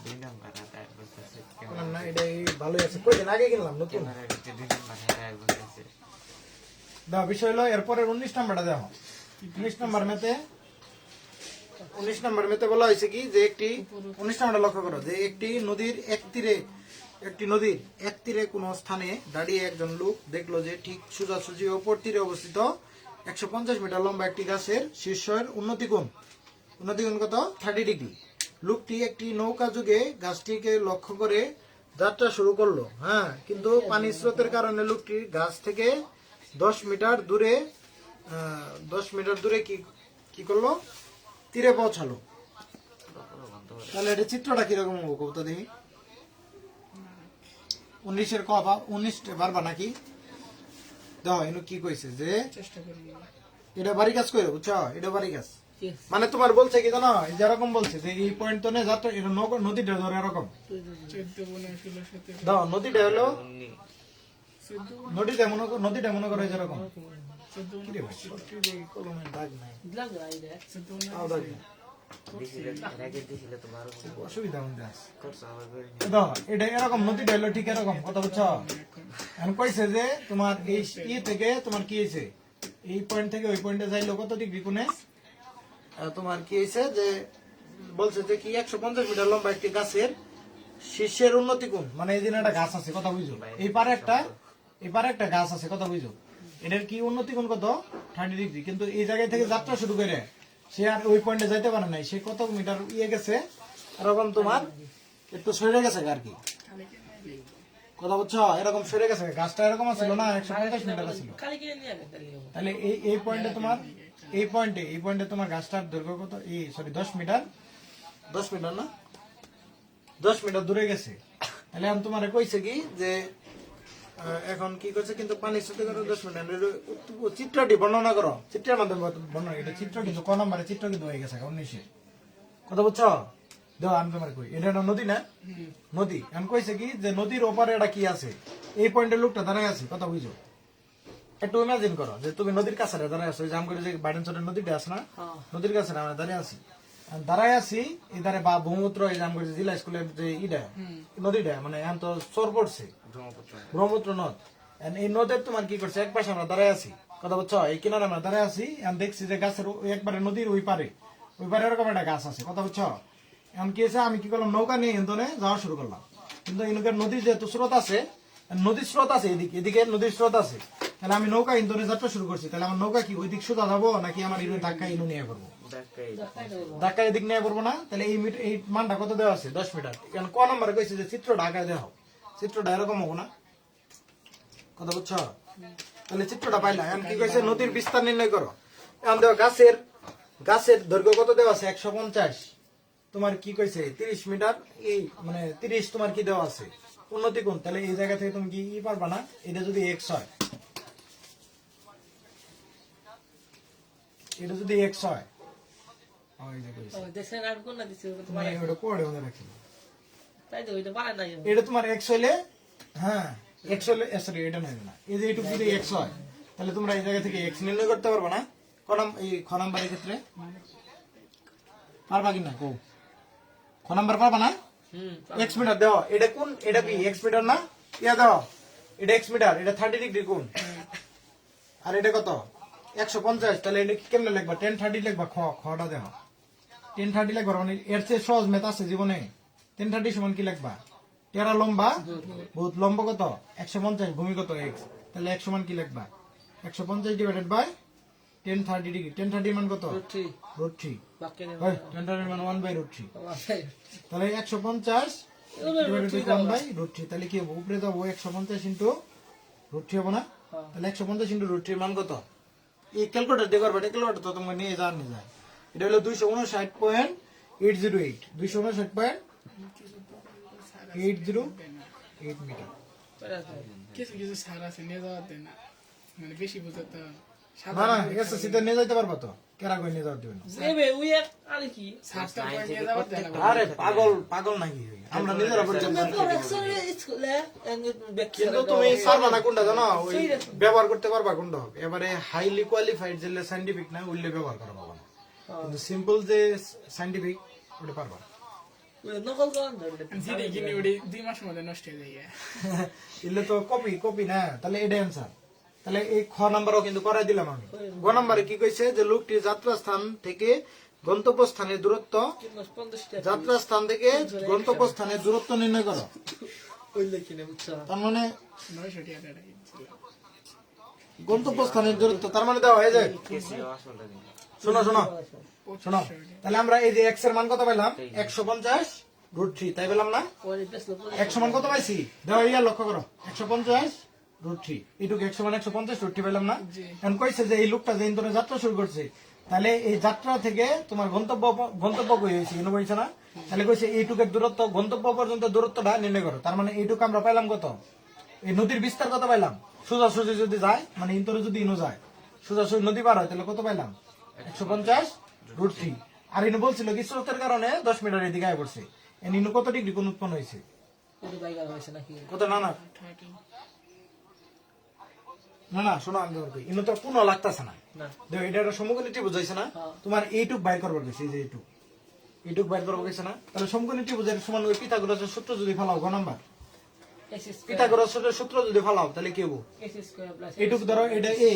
2 নাম্বার হাতে বলতেছে বললাম না এটা ভালোই আছে কয়দিন আগে কিনলাম নতুন ক্যামেরা ভিতরে 2 নাম্বার হাতে বলতেছে দাও বিষয় হলো এরপরে 19 নাম্বারটা দেখো 19 নাম্বার মেতে বলা হয়েছে কি যে একটি 19 নাম্বারটা লক্ষ্য করো যে একটি নদীর এক তীরে কোন স্থানে দাঁড়িয়ে একজন লোক দেখলো যে ঠিক সোজাসুজি অপর তীরে অবস্থিত 150 মিটার লম্বা একটি গাছের শীর্ষের উন্নতি কোণ কত 30 ডিগ্রি লোকটি একটি নৌকা যোগে গাছটিকে লক্ষ্য করে যাত্রা শুরু করলো হ্যাঁ কিন্তু পানির স্রোতের কারণে লোকটি গাছ থেকে 10 মিটার দূরে কি করলো তীরে পৌঁছালো তাহলে এটা চিত্রটা কিরকম হবো কবতা দেখি 19 ক বা 19 বারবার নাকি দাও এনো কি কইছে যে চেষ্টা করি এটা বাড়ি কাজ করে বুঝছো এটা বাড়ি কাজ মানে তোমার বলছে কি জানো এই যে এরকম বলছে যে এই পয়েন্ট তো নে যাত্রা এটা নদীটা ধরে এরকম 14 গুণে 16 17 দাও নদীটা হলো 14 নদীটা মনে করো যেরকম 14 কি রে ভাই, সত্যি যে কলমের দাগ নাই দিলাম না এই রে 14 তাও দাগ নাই। দিছিলে রাগে দিছিলে তো 12 অসুবিধা মধ্যে আছে করছ আবার বের দাও এটা এরকম নদীটা হলো ঠিক এরকম কথা বুঝছো এখন কইছে যে তোমার এই থেকে তোমার কি হয়েছে এই পয়েন্ট থেকে ওই পয়েন্টে যাইলো কত ডিগ্রি কোণে তোমার কি হয়েছে যে বলছে যে কি 150 মিটার লম্বা একটি গাছের শীর্ষের উন্নতি কোণ মানে এই দিন একটা গাছ আছে কথা বুঝো এই পারে একটা গাছ আছে কথা বুঝো এটার কি উন্নতি কোণ কত 30 ডিগ্রি কিন্তু এই জায়গায় থেকে যাত্রা শুরু করে সে আর ওই পয়েন্টে যাইতে পারে নাই সে কত মিটার গেছে এরকম তোমার একটু সরে গেছে আর কি কথা বুঝছো এরকম সরে গেছে গাছটা এরকম ছিল না 150 মিটার ছিল কালি কিনে নিয়ে আগে কালি তাহলে এই পয়েন্টে তোমার এই পয়েন্টে তোমার গাছটার দৈর্ঘ্য কত 10 মিটার না 10 মিটার দূরে গেছে তাহলে আমি তোমার কইছে কি যে এখন কি করছে কিন্তু পানি সাথে করে 10 মিটার চিত্রটি বর্ণনা করো চিত্রের মাধ্যমে বর্ণনা এটা চিত্র কিন্তু ক নম্বরে চিত্র কিন্তু হয়ে গেছে 19 কথা বুঝছো দাও আমি তোমার কই এটা একটা নদী না নদী আমি কইছে কি যে নদীর ওপারে এটা কি আছে এই পয়েন্টের লোকটা দাঁড়ায় আছে কথা বুঝো একটু ইমাজিন করো যে তুমি নদীর কাছে দাঁড়ায় আছো জাম করে যে বাড়ির নদীটা আছে না নদীর কাছে আমরা দাঁড়ায় আছি এই ধারে বা ব্রহ্মপুত্র এই জাম করে জেলা স্কুলের যে নদীটা মানে এখন তো চর পড়ছে ব্রহ্মপুত্র নদ এই নদের তোমার কি করছে এক পাশে আমরা দাঁড়ায় আছি কথা বলছো এই কিনারে আমরা দাঁড়ায় আছি এখন দেখছি যে গাছের একবারে নদীর ওই পারে এরকম একটা গাছ আছে কথা বুঝছো এখন কি হয়েছে আমি কি করলাম নৌকা নিয়ে ইন্দনে যাওয়া শুরু করলাম কিন্তু নদীর যেহেতু স্রোত আছে এদিকে নদীর স্রোত আছে তাহলে আমি নৌকা ইন্দোরে যাত্রা শুরু করছি, তাহলে আমার নৌকা কি ওই দিক সোজা যাবো নাকি আমার ইনু ধাক্কা ইনু নিয়ে করবো? ধাক্কাই ধাক্কা এদিক নিয়ে করবো না? তাহলে এই মানটা কত দেওয়া আছে? 10 মিটার। কারণ ক নম্বরে কইছে যে চিত্রটা আঁকায় দেওয়া হোক, চিত্রটা এরকম হবো না, কথা বুঝছো? তাহলে চিত্রটা পাইলা। এখন কি কইছে? নদীর বিস্তার নির্ণয় করো। এখন দেখো গাছের দৈর্ঘ্য কত দেওয়া আছে? 150। তোমার কি কইছে? 30 মিটার। এই মানে 30 তোমার কি দেওয়া আছে? উন্নতি কোণ। তাহলে এই জায়গা থেকে তুমি কি পারবা না? এটা যদি x হয়, এটা যদি x হয়, ওই যে কইছে দেশের আর কোন না দিছে ওটা তো মানে বানাইছে। ওটা কোড়ে মনে রাখি। তাই তো ওইটা বানাই নাই এটা তোমার x হইলে, হ্যাঁ x হইলে, সরি এটা নয় না, এই যে এইটুকু যদি x হয় তাহলে তোমরা এই জায়গা থেকে x নির্ণয় করতে পারবে না? এই খ নাম্বারের ক্ষেত্রে পারবা কিনা? কো খ নাম্বার পারবা না? x মিটার দাও। এটা কোন? এটা কি x মিটার না? ইয়া দাও, এটা x মিটার, এটা 30 ডিগ্রি কোণ। আর এটা কত? 150। তাহলে এটা কেমনে লিখবা? 10 30 লিখবা। খটা দেখো, 10 30 লিখবা। মানে এর চেয়ে সহজ ম্যাথ আছে জীবনে? 10 30 সমান কি লিখবা? টেরা লম্বা বহুত লম্বা কত? 150। ভূমি কত? x। তাহলে x সমান কি লিখবা? 150 ডিভাইডেড বাই 10 30 ডিগ্রি। 10 30 মান কত? ঠিক √3। বাক্যে ওই 10 30 মান 1/√3। তাহলে 150 ডিভাইডেড বাই 1/√3। তাহলে কি হবে? উপরে যাবো 150 ইনটু √3 হবে না? তাহলে 150 ইনটু √3 মান কত? এই ক্যালকুলেটর দিয়ে করবে। ক্যালকুলেটর তো তোমাকে নিয়ে যান নিয়ে যায়। এটা হলো 259.808। 259.808 মিটার। কিছু কিছু সার আছে নিয়ে যাওয়ার দেয় না, মানে বেশি বুঝাতে না না এসএসসি তে নিয়ে যাইতে পারবা তো? কেরা কই নিয়ে যাওয়ার দিবে না? নেবে উই এক আরে কি সারটা নিয়ে যাওয়ার দেয় না। আরে পাগল নাকি? আমরা নিজেরা পরিচয় তুমি পড়াশোনা স্কুলে কিন্তু তুমি পারবা না কোনটা জানো? ওই ব্যবহার করতে পারবা কোনটা হবে? এবারে হাইলি কোয়ালিফাইড যে সায়েন্টিফিক না উল্লে ব্যবহার করা পাবা না, কিন্তু সিম্পল যে সায়েন্টিফিক ওটা পারবা। নকল করেন ধরবে জিডি কিনে উড়ি 2 মাসের মধ্যে নষ্ট হয়ে যায়। এলে তো কপি না, তাহলে এটা অ্যান্সার। তাহলে এই খ নাম্বারও কিন্তু করাই দিলাম আমি। গ নাম্বারে কি কইছে? যে লোকটি যাত্রা স্থান থেকে গন্তব্য স্থানের দূরত্ব, 50 টাকা যাত্রা স্থান থেকে গন্তব্য স্থানের দূরত্ব নির্ণয় করো। ওই লেখিনে বুঝছো তার মানে 900 টাকা টাকা গন্তব্য স্থানের দূরত্ব, তার মানে দেওয়া হয়ে যায়। কেসি আসলটা দিন শোনো তাহলে আমরা এই যে x এর মান কত পেলাম? 150 √3, তাই পেলাম না? পরে পেছলো 100 মান কত পাইছি? দেখো ইয়া লক্ষ্য করো, 150 √3। এইটুকু 100 মান 150 √3 পেলাম না? এখন কইছে যে এই লোকটা যে ইন্দোরে যাত্রা শুরু করছে, তাহলে এই যাত্রা থেকে তোমার গন্তব্য কই হয়েছে কেন বলছে না? তাহলে কইছে এইটুকের দূরত্ব, গন্তব্য পর্যন্ত দূরত্বটা নির্ণয় করো। তার মানে এইটুকু আমরা পাইলাম কত? এই নদীর বিস্তার কত পাইলাম? সোজাসুজি যদি যায়, মানে ইন্দোরে যদি ইনো যায়, সোজাসুজি নদী পার হয়, তাহলে কত পাইলাম? 150 √3। আর ইনু বলছিল কি স্রোতের কারণে 10 মিটার এদিকে আয় পড়ছে। ইনু কত ডিগ্রি কোণ উৎপন্ন হয়েছে? ওই বাইগার হইছে নাকি কত? না শোনো আমি তোমাকে ইনু তো কোনো লাগতেছে না। না দেখো এটা একটা সমকোণী বুঝাইছে না? তোমার এইটুক বাইর করবার গেছে, এই যে এইটুক বাইর করবার গেছে না? তাহলে সমকোণী বুঝাই সমান ওই পিথাগোরাসের সূত্র যদি ফেলাও, গ নাম্বার x স্কয়ার পিথাগোরাসের সূত্র যদি ফেলাও তাহলে কি হবো? x স্কয়ার প্লাস এইটুক ধরো, এটা এ,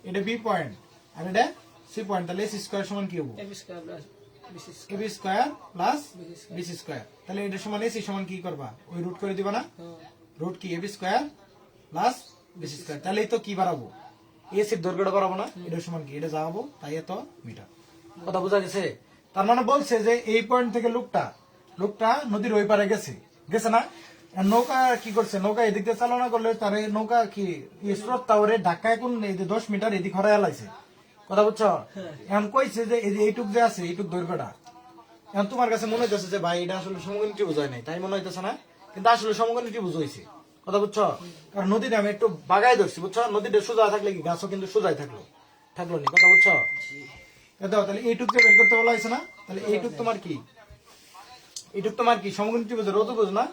এটা বি পয়েন্ট, আর এটা সি পয়েন্ট, তাহলে এস স্কয়ার সমান কি হবো? f square plus b square AB square plus BC square. তাহলে এটা সমান এসি সমান কি করবা? ওই রুট করে দিবা না? রুট কি AB square plus BC square. তাহলে এই তো কি বাড়াবো? এসির দৈর্ঘ্যটা বাড়াবো না? এটা সমান কি? এটা যাবো, তাই এত মিটার। কথা বোঝা গেছে? তার মানে বলছে যে এই পয়েন্ট থেকে লোকটা নদীর ওই পারে গেছে না? আর নৌকা কি করছে? নৌকা এদিক দিয়ে চালনা করলে তার নৌকা কি স্রোত টাওয়ারে ঢাকায় কোন এই যে 10 মিটার এদিক হরাই এলাইছে। কথা বুঝছো? এখন কইছে যে এই যে এইটুক যে আছে, এইটুক দৈর্ঘ্যটা, এখন তোমার কাছে মনে হইতেছে যে ভাই এটা আসলে সমকোণী ত্রিভুজ নাই, তাই মনে হইতেছে না? কিন্তু আসলে সমকোণী ত্রিভুজ হয়েছে। কথা বুঝছো? কারণ নদীটা আমি একটু বাগাই ধরছি, বুঝছো? নদীটা সোজা থাকলে কি গাছও কিন্তু সোজাই থাকলো নি। কথা বুঝছো? দাও তাহলে এইটুক যে বের করতে বলা হয়েছে না? তাহলে এইটুক তোমার কি সমকোণী ত্রিভুজের অতিভুজ না?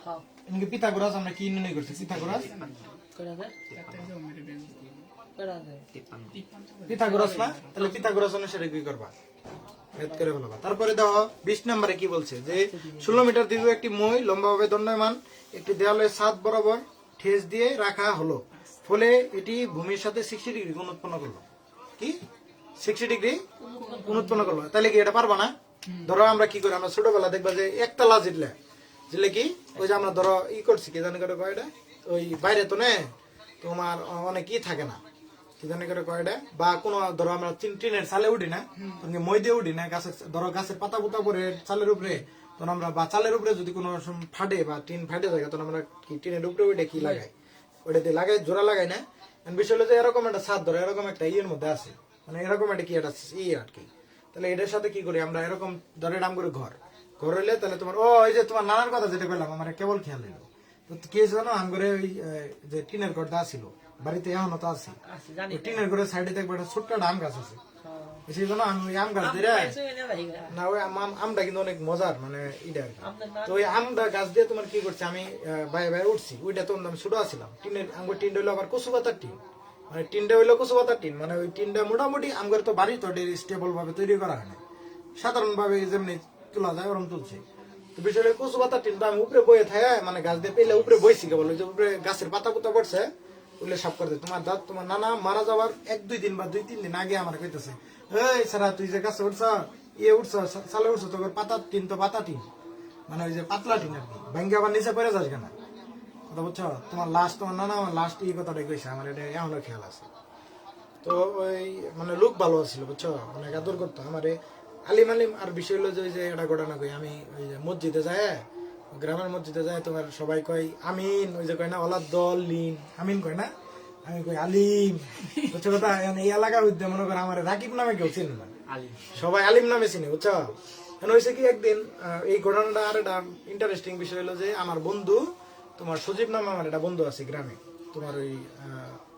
এমনকি পিথাগোরাস আমরা কি নির্ণয় করছি? পিথাগোরাস পিথাগোরাস না? তাহলে পিথাগোরাস অনুসারে কি করবা? ভেদ করে ফেলবা। তারপরে দেখো 20 নম্বরে কি বলছে? যে 16 মিটার দীর্ঘ একটি মই লম্বাভাবে দণ্ডায়মান একটি দেওয়ালের ছাদ বরাবর ঠেস দিয়ে রাখা হলো, ফলে এটি ভূমির সাথে 60 ডিগ্রি কোণ উৎপন্ন করলো। কি 60 ডিগ্রি কোণ উৎপন্ন করলো? তাহলে কি এটা পারবা না? ধরো আমরা কি করি, আমরা ছোটবেলা দেখবা যে একতলা জিতলে কি ওই যে আমরা ধরো করছি কি জানি করে কয়টা ওই বাইরে তো নে তোমার অনেক থাকে না, কি জানি করে কয়টা বা কোনো ধরো আমরা টিনের চালে উঠি না তখন কি মই দিয়ে উঠি না গাছের ধরো গাছের পাতা পুতা পরে চালের উপরে তখন আমরা বা চালের উপরে যদি কোনো সময় ফাটে বা টিন ফাটে থাকে তখন আমরা কি টিনের উপরে ওইটা কি লাগাই ওইটা দিয়ে লাগাই জোড়া লাগাই না বিষয় হলো যে এরকম একটা ছাদ ধরো এরকম একটা ইয়ের মধ্যে আছে মানে এরকম একটা কি একটা ইয়ে আর কি তাহলে এটার সাথে কি করি আমরা এরকম ধরে নাম করে ঘর হইলে তাহলে তোমার ও এই যে তোমার নানার কথা যেটা বললাম আমার কেবল খেয়াল হইলো তো কি হয়েছে জানো আম করে ওই যে টিনের ঘরটা ছিল বাড়িতে এখনো তো আছে আছে জানি ওই টিনের ঘরের সাইডে দেখবো একটা ছোট্ট একটা আম গাছ আছে সেই জন্য আমি ওই আম গাছ দিয়ে না ওই আমটা কিন্তু অনেক মজার মানে এটা আর কি। তো ওই আমটা গাছ দিয়ে তোমার কি করছে আমি বাইরে বাইরে উঠছি ওইটা তো আমি ছোট আছিলাম টিনের আমগো টিনটা হইলো আবার কচু পাতার টিন মানে টিনটা হইলো কচু পাতার টিন মানে ওই টিনটা মোটামুটি আমগর তো বাড়ি তো স্টেবল ভাবে তৈরি করা হয় না সাধারণ ভাবে যেমনি তোলা যায় ওরকম তুলছে তো বিষয়টা কচু পাতার টিনটা আমি উপরে বয়ে থাকে মানে গাছ দিয়ে পেলে উপরে বইছি কেবল ওই যে উপরে গাছের পাতা পুতা পড়ছে উল্লে সাফ করে তোমার দাঁত তোমার নানা মারা যাওয়ার 1-2 দিন বা 2-3 দিন আগে আমার কইতেছে এই সারা তুই যে গাছে উঠছ উঠছ সালে উঠছ তোর পাতা টিন তো পাতা টিন মানে ওই যে পাতলা টিন আর কি ভাঙ্গে আবার নিচে পড়ে যাস কেন কথা বুঝছো তোমার লাস্ট তোমার নানা আমার লাস্ট এই কথাটাই কইছে আমার এটা এখনো খেয়াল আছে তো ওই মানে লোক ভালো ছিল বুঝছো অনেক আদর করতো আমারে আলিম আলিম আর বিষয় হলো যে ওই যে এটা ঘটনা কই আমি ওই যে মসজিদে যায় গ্রামের মসজিদে যায় তোমার সবাই কয় আমিন ওই যে কয় না ওলা দল লিন আমিন কয় না আমি কই আলিম বুঝছো কথা এই এলাকার মধ্যে মনে করো আমার রাকিব নামে কেউ চিনে না সবাই আলিম নামে চিনে বুঝছো এখন হয়েছে কি একদিন এই ঘটনাটা আর একটা ইন্টারেস্টিং বিষয় হলো যে আমার বন্ধু তোমার সজীব নামে আমার একটা বন্ধু আছে গ্রামে তোমার ওই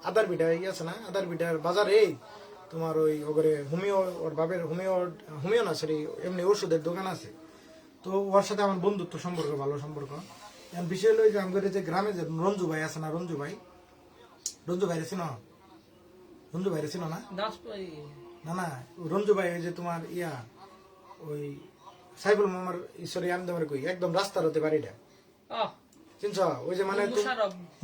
আদার বিটা আছে না আদার বিটার বাজারে তোমার ওই ওপরে হোমিও ওর বাপের হোমিও না সরি এমনি ওষুধের দোকান আছে তো ওর সাথে আমার বন্ধুত্ব সম্পর্ক ভালো সম্পর্ক বিষয় হলো যে আমাদের যে গ্রামে যে রঞ্জু ভাই আছে না রঞ্জু ভাই রেছিল রঞ্জু ভাই রেছিল না না না রঞ্জু ভাই ওই যে তোমার ওই সাইফুল মামার ঈশ্বরী আমি তোমার কই একদম রাস্তার হতে বাড়িটা চিনছ ওই যে মানে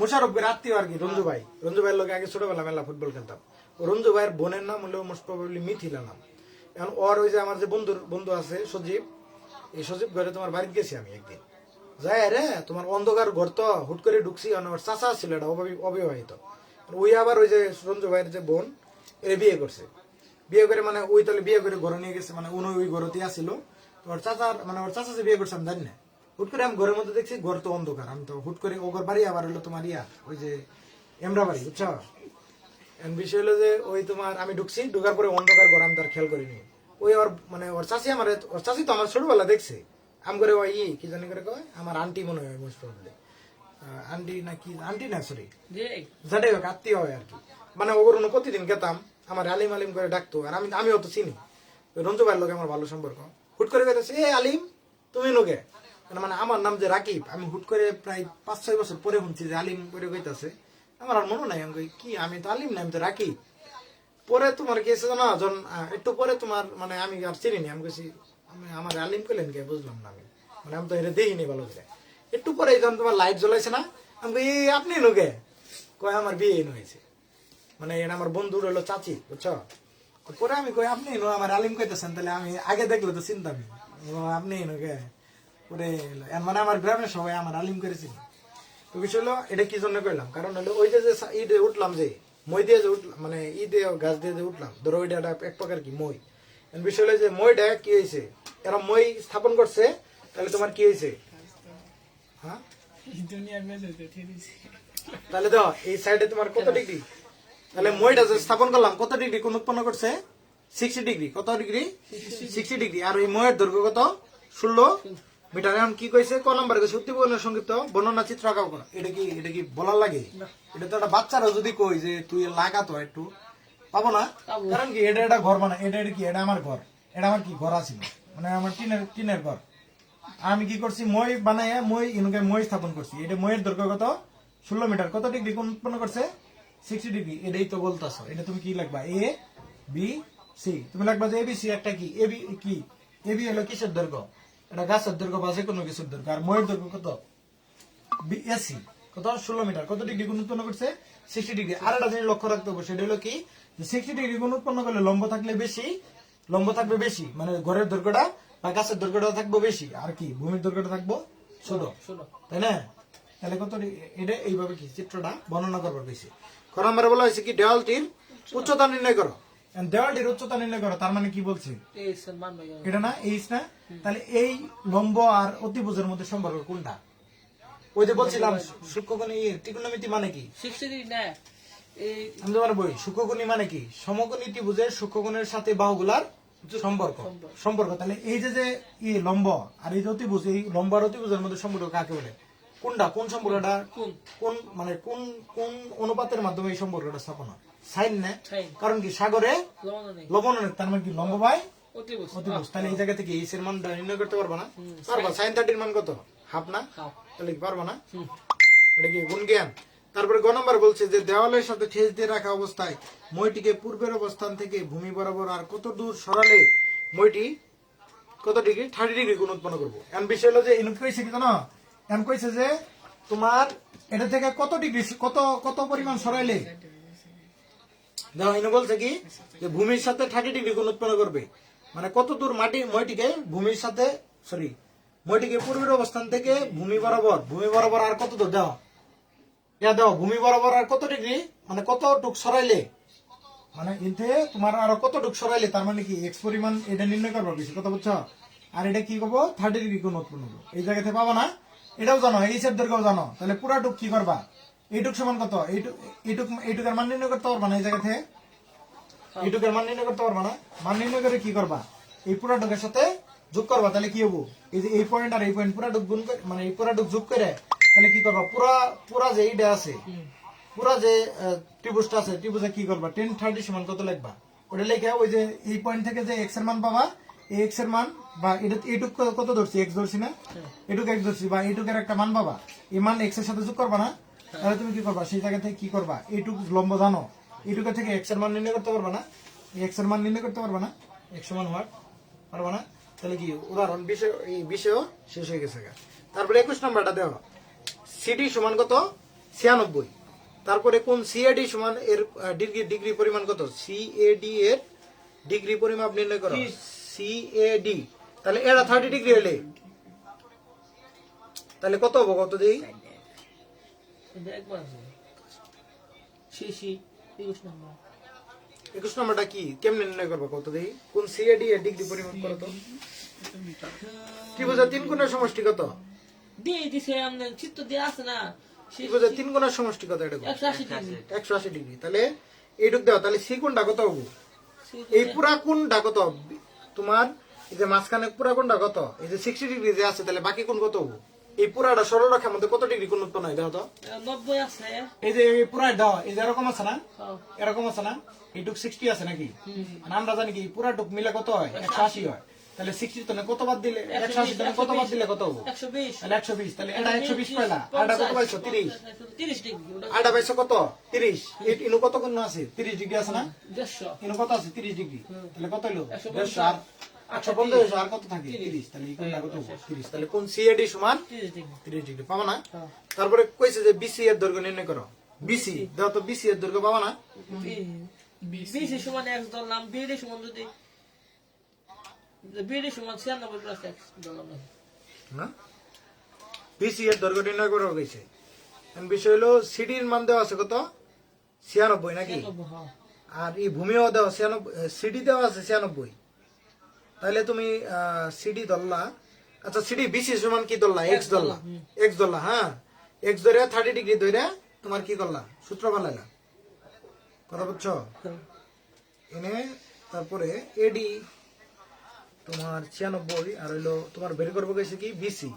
মুশারফের আত্মীয় আর কি রঞ্জু ভাইয়ের লোক আগে ছোটবেলা মেলা ফুটবল খেলতাম ও রঞ্জু ভাইয়ের বোনের নাম হলো মোস্ট প্রবাবলি মিথিলা নাম এখন ওর ওই যে আমার যে বন্ধু আছে সজীব এই সজীব ঘরে তোমার বাড়িতে গেছি আমি একদিন যাই রে তোমার অন্ধকার ঘর তো হুট করে ঢুকছি আমার চাচা ছিল এটা অবিবাহিত ওই আবার ওই যে রঞ্জু ভাইয়ের যে বোন এর বিয়ে করছে বিয়ে করে মানে ওই তাহলে বিয়ে করে ঘরে নিয়ে গেছে মানে উনি ওই ঘরতে আসছিল তো ওর চাচা যে বিয়ে করছে আমি জানি না হুট করে আমি ঘরের মধ্যে দেখছি ঘর তো অন্ধকার আমি তো হুট করে ওগর বাড়ি আবার হলো তোমার ওই যে এমরা বাড়ি বুঝছো বিষয় হলো যে ওই তোমার আমি ঢুকছি ঢুকার পরে অন্ধকার ঘর আমি তার খেয়াল করিনি ওই ওর মানে ওর চাষি তো আমার ছোটবেলা দেখছে আম করে ওই কি জানি করে কয় আমার আন্টি মনে হয় মোস্ট প্রবলি আন্টি না সরি যাটাই হোক আত্মীয় হয় আর কি মানে ওগর প্রতিদিন গেতাম আমার আলিম আলিম করে ডাকতো আর আমিও তো চিনি ওই রঞ্জু ভাইয়ের লোকে আমার ভালো সম্পর্ক হুট করে গেছে আলিম তুমি লোকে মানে আমার নাম যে রাকিব আমি হুট করে প্রায় 5-6 বছর পরে শুনছি যে আলিম করে কইতাছে আমার আর মনে নাই আমি কি আমি তো আলিম না আমি তো রাকিব পরে তোমার কি এসে জানো যখন একটু পরে তোমার মানে আমি আর চিনি আমি কেছি আমার আলিম কইলেন কে বুঝলাম না আমি মানে আমি তো এটা দেখিনি ভালো করে একটু পরে যখন তোমার লাইট জ্বলাইছে না আমি আপনি নোকে কয় আমার বিয়ে হয়েছে মানে এটা আমার বন্ধুর হলো চাচি বুঝছো পরে আমি কই আপনি আমার আলিম কইতেছেন তাহলে আমি আগে দেখলে তো চিন্তাম আপনি নোকে মানে আমার গ্রামের সবাই আমার আলিম করেছিল তো বিষয় হলো এটা কি জন্য করলাম কারণ হলো ওই যে ঈদে উঠলাম যে মই দিয়ে যে উঠলাম মানে ঈদে গাছ দিয়ে যে উঠলাম ধরো ওইটা এক প্রকার কি মই বিষয় হলো যে মইটা কি হয়েছে এরা মই স্থাপন করছে তাহলে তোমার কি হয়েছে হ্যাঁ তাহলে তো এই সাইডে তোমার কত ডিগ্রি তাহলে মইটা যে স্থাপন করলাম কত ডিগ্রি কোন উৎপন্ন করছে 60 ডিগ্রি কত ডিগ্রি 60 ডিগ্রি আর ওই ময়ের দৈর্ঘ্য কত 16 মিটার এখন কি কইছে ক নম্বর কইছে উদ্দীপনের সংক্ষিপ্ত বর্ণনা চিত্র আঁকাও করা এটা কি বলার লাগে এটা তো একটা বাচ্চারা যদি কই যে তুই লাগাতো একটু পাবো না কারণ কি এটা ঘর মানে এটা কি এটা আমার ঘর এটা আমার কি ঘর আছিল মানে আমার টিনের ঘর আমি কি করছি মই বানাইয়া মই স্থাপন করছি এটা ময়ের দৈর্ঘ্য কত 16 মিটার কত ডিগ্রি কোণ উৎপন্ন করছে 60 ডিগ্রি এটাই তো বলতাছো এটা তুমি কি লিখবা এ বি সি তুমি লিখবা যে এবিসি একটা কি এবি হলো কিসের দৈর্ঘ্য এটা গাছের দৈর্ঘ্য বা যে কোনো কিছুর দৈর্ঘ্য আর ময়ের দৈর্ঘ্য কত এসি কত 16 মিটার কত ডিগ্রি কোণ উৎপন্ন করছে 60 ডিগ্রি আর একটা জিনিস লক্ষ্য রাখতে হবে সেটা হলো কি 60 ডিগ্রি কোণ উৎপন্ন করলে লম্ব থাকবে বেশি মানে ঘরের দৈর্ঘ্যটা বা গাছের দৈর্ঘ্যটা থাকবে বেশি আর কি ভূমির দৈর্ঘ্যটা থাকবো ছোট তাই না তাহলে কত এটা এইভাবে কি চিত্রটা বর্ণনা করবার বেশি ক নম্বরে বলা হয়েছে কি দেওয়ালটির উচ্চতা নির্ণয় করো। And দেওয়ালটির উচ্চতা নির্ণয় করো, তার মানে কি বলছে এইচ এর মান বাইর এটা না, এইচ না? তাহলে এই লম্ব আর অতিভুজের মধ্যে সম্পর্ক কোনটা? ওই যে বলছিলাম সূক্ষ্মকোণী ত্রিকোণমিতি মানে কি? 60 ডিগ্রি না এই আমি তোমার বই সূক্ষ্মকোণী মানে কি? সমকোণী ত্রিভুজের সূক্ষ্মকোণের সাথে বাহুগুলার সম্পর্ক। সম্পর্ক তাহলে এই যে লম্ব আর এই যে অতিভুজ, এই লম্ব আর অতিভুজের মধ্যে সম্পর্ক কাকে বলে? কোনটা, কোন সম্পর্কটা, কোন মানে কোন কোন অনুপাতের মাধ্যমে এই সম্পর্কটা স্থাপন হয়? সাইন না? সাইন। কারণ কি সাগরে লবণ নেই লবণ অনেক, তার মানে কি লম্ব বাই অতিভুজ অতিভুজ। তাহলে এই জায়গা থেকে এইচ এর মান নির্ণয় করতে পারবা না? পারবা। সাইন 30 এর মান কত? হাফ না? হাফ। তাহলে কি পারবা না? এটা কি গুণ জ্ঞান? তারপরে গ নম্বর বলছে যে দেওয়ালের সাথে ঠেস দিয়ে রাখা অবস্থায় মইটিকে পূর্বের অবস্থান থেকে ভূমি বরাবর আর কত দূর সরালে মইটি কত ডিগ্রি 30 ডিগ্রি কোণ উৎপন্ন করবো। এম বিষয় হলো যে এনু কইছে কি জানো, এম কইছে যে তোমার এটা থেকে কত ডিগ্রি কত কত পরিমাণ সরাইলে, দেখো এনু বলছে কি যে ভূমির সাথে 30 ডিগ্রি কোণ উৎপন্ন করবে, মানে কত দূর মইটিকে ভূমির সাথে মইটিকে পূর্বের অবস্থান থেকে ভূমি বরাবর আর কত দূর দেওয়া, দাও ভূমি বরাবর আর কত ডিগ্রি মানে কতটুক সরাইলে, মানে এতে তোমার আরো কতটুক সরাইলে, তার মানে কি এক্স পরিমাণ এটা নির্ণয় করবো কিছু কথা বুঝছো। আর এটা কি করবো 30 ডিগ্রি কোণ উৎপন্ন করবো। এই জায়গা থেকে পাবো না, এটাও জানো, এই সেট দৈর্ঘ্য জানো, তাহলে পুরাটুক কি করবা, এইটুক সমান কত, এইটুকের মান নির্ণয় করতে পারবা না, এই জায়গা থেকে এইটুকের মান নির্ণয় করতে পারবা না। মান নির্ণয় করে কি করবা, এই পুরাটুকের সাথে যোগ করবা, তাহলে কি হবো, এই যে এই পয়েন্ট আর এই পয়েন্ট পুরাটুক গুণ করে, মানে এই পুরাটুক যোগ করে তাহলে কি করবা, পুরা যে এইটা আছে, পুরা যে ত্রিভুজটা আছে, ত্রিভুজে কি করবা 10 30 সমান কত লিখবা, ওটা লিখে ওই যে এই পয়েন্ট থেকে যে এক্স এর মান পাবা, এই এক্স এর মান বা এইটুক কত ধরছি, এক্স ধরছি না, এইটুক এক্স ধরছি, বা এইটুকের একটা মান পাবা, এই মান এক্স এর সাথে যোগ করবা না, তাহলে তুমি কি করবা, সেই জায়গা থেকে কি করবা, এইটুক লম্ব জানো, এইটুকের থেকে এক্স এর মান নির্ণয় করতে পারবা না, এক্স এর মান নির্ণয় করতে পারবা না, এক্স সমান হওয়ার পারবা না, তাহলে কি উদাহরণ বিষয় এই বিষয়ও শেষ হয়ে গেছে। তারপরে 21 নম্বরটা দেওয়া, সিডি সমান কত 96, তারপরে কোন সিএডি সমান এর ডিগ্রি পরিমাণ কত, সিএডি এর ডিগ্রি পরিমাপ নির্ণয় করো, সিএডি, তাহলে এটা 30 ডিগ্রি হলে তাহলে কত হবে, কত দেই, এটা একবার আছে শেষি 21 নম্বর 21 নম্বরটা কি কেমনে নির্ণয় করবো, কত দেই, কোন সিএডি এর ডিগ্রি পরিমাপ করো তো, ত্রিভুজের 3 কোণের সমষ্টি কত, দিয়ে দিছে আমরা চিত্র দিয়ে আছে না ত্রিভুজের 3 কোণের সমষ্টি কত, এটা 180 ডিগ্রি 180 ডিগ্রি, তাহলে এইটুক দাও, তাহলে সি কোণটা কত হবো, এই পুরা কোণটা কত তোমার, এই যে মাঝখানে পুরা কোণটা কত, এই যে 60 ডিগ্রি যে আছে, তাহলে বাকি কোণ কত হবো, এই পুরাটা সরলরেখার মধ্যে কত ডিগ্রি কোণ উৎপন্ন হয় দেখো তো, 90 আছে এই যে এই পুরা দাও, এই যে এরকম আছে না, হ্যাঁ এরকম আছে না, এইটুক 60 আছে নাকি, আর আমরা জানি কি পুরাটুক মিলে কত হয় 180 হয়, তাহলে 60 তনে কত বাদ দিলে 180 তনে কত বাদ দিলে কত হবো, 120 তাহলে 120, তাহলে এটা 120 পাইলা, আটা কত পাইছো 30, 30 ডিগ্রি ওটা আটা পাইছো কত 30, ইনু কত কোণ আছে 30 ডিগ্রি আছে না, 150 ইনু কত আছে 30 ডিগ্রি, তাহলে কত হলো 150 আর 150 আর কত থাকে 30, তাহলে এই কোণটা কত 30, তাহলে কোণ সিএডি সমান 30 ডিগ্রি 30 ডিগ্রি পাবো না। হ্যাঁ তারপরে কইছে যে বিসি এর দৈর্ঘ্য নির্ণয় করো, বিসি দাও তো, বিসি এর দৈর্ঘ্য পাবো না, বিসি সমান x ধরলাম, বিডি সমান যদি বিডি সমান 96 প্লাস x ধরলাম না, বিসি এর দৈর্ঘ্য নির্ণয় করো কইছে। এখন বিষয় হলো সিডি এর মান দেওয়া আছে কত 96 নাকি, 96 হ্যাঁ আর এই ভূমিও দেওয়া 96, সিডি দেওয়া আছে 96, তাহলে তুমি সিডি ধরলা, আচ্ছা সিডি বিসি সমান কি ধরলা, এক্স ধরলা, এক্স ধরলা, হ্যাঁ এক্স ধরে 30 ডিগ্রি ধরে তোমার কি করলা, সূত্র বানাইলা, কথা বুঝছো, এনে তারপরে এডি তোমার 96 আর হইলো তোমার বের করবো গেছে কি বিসি,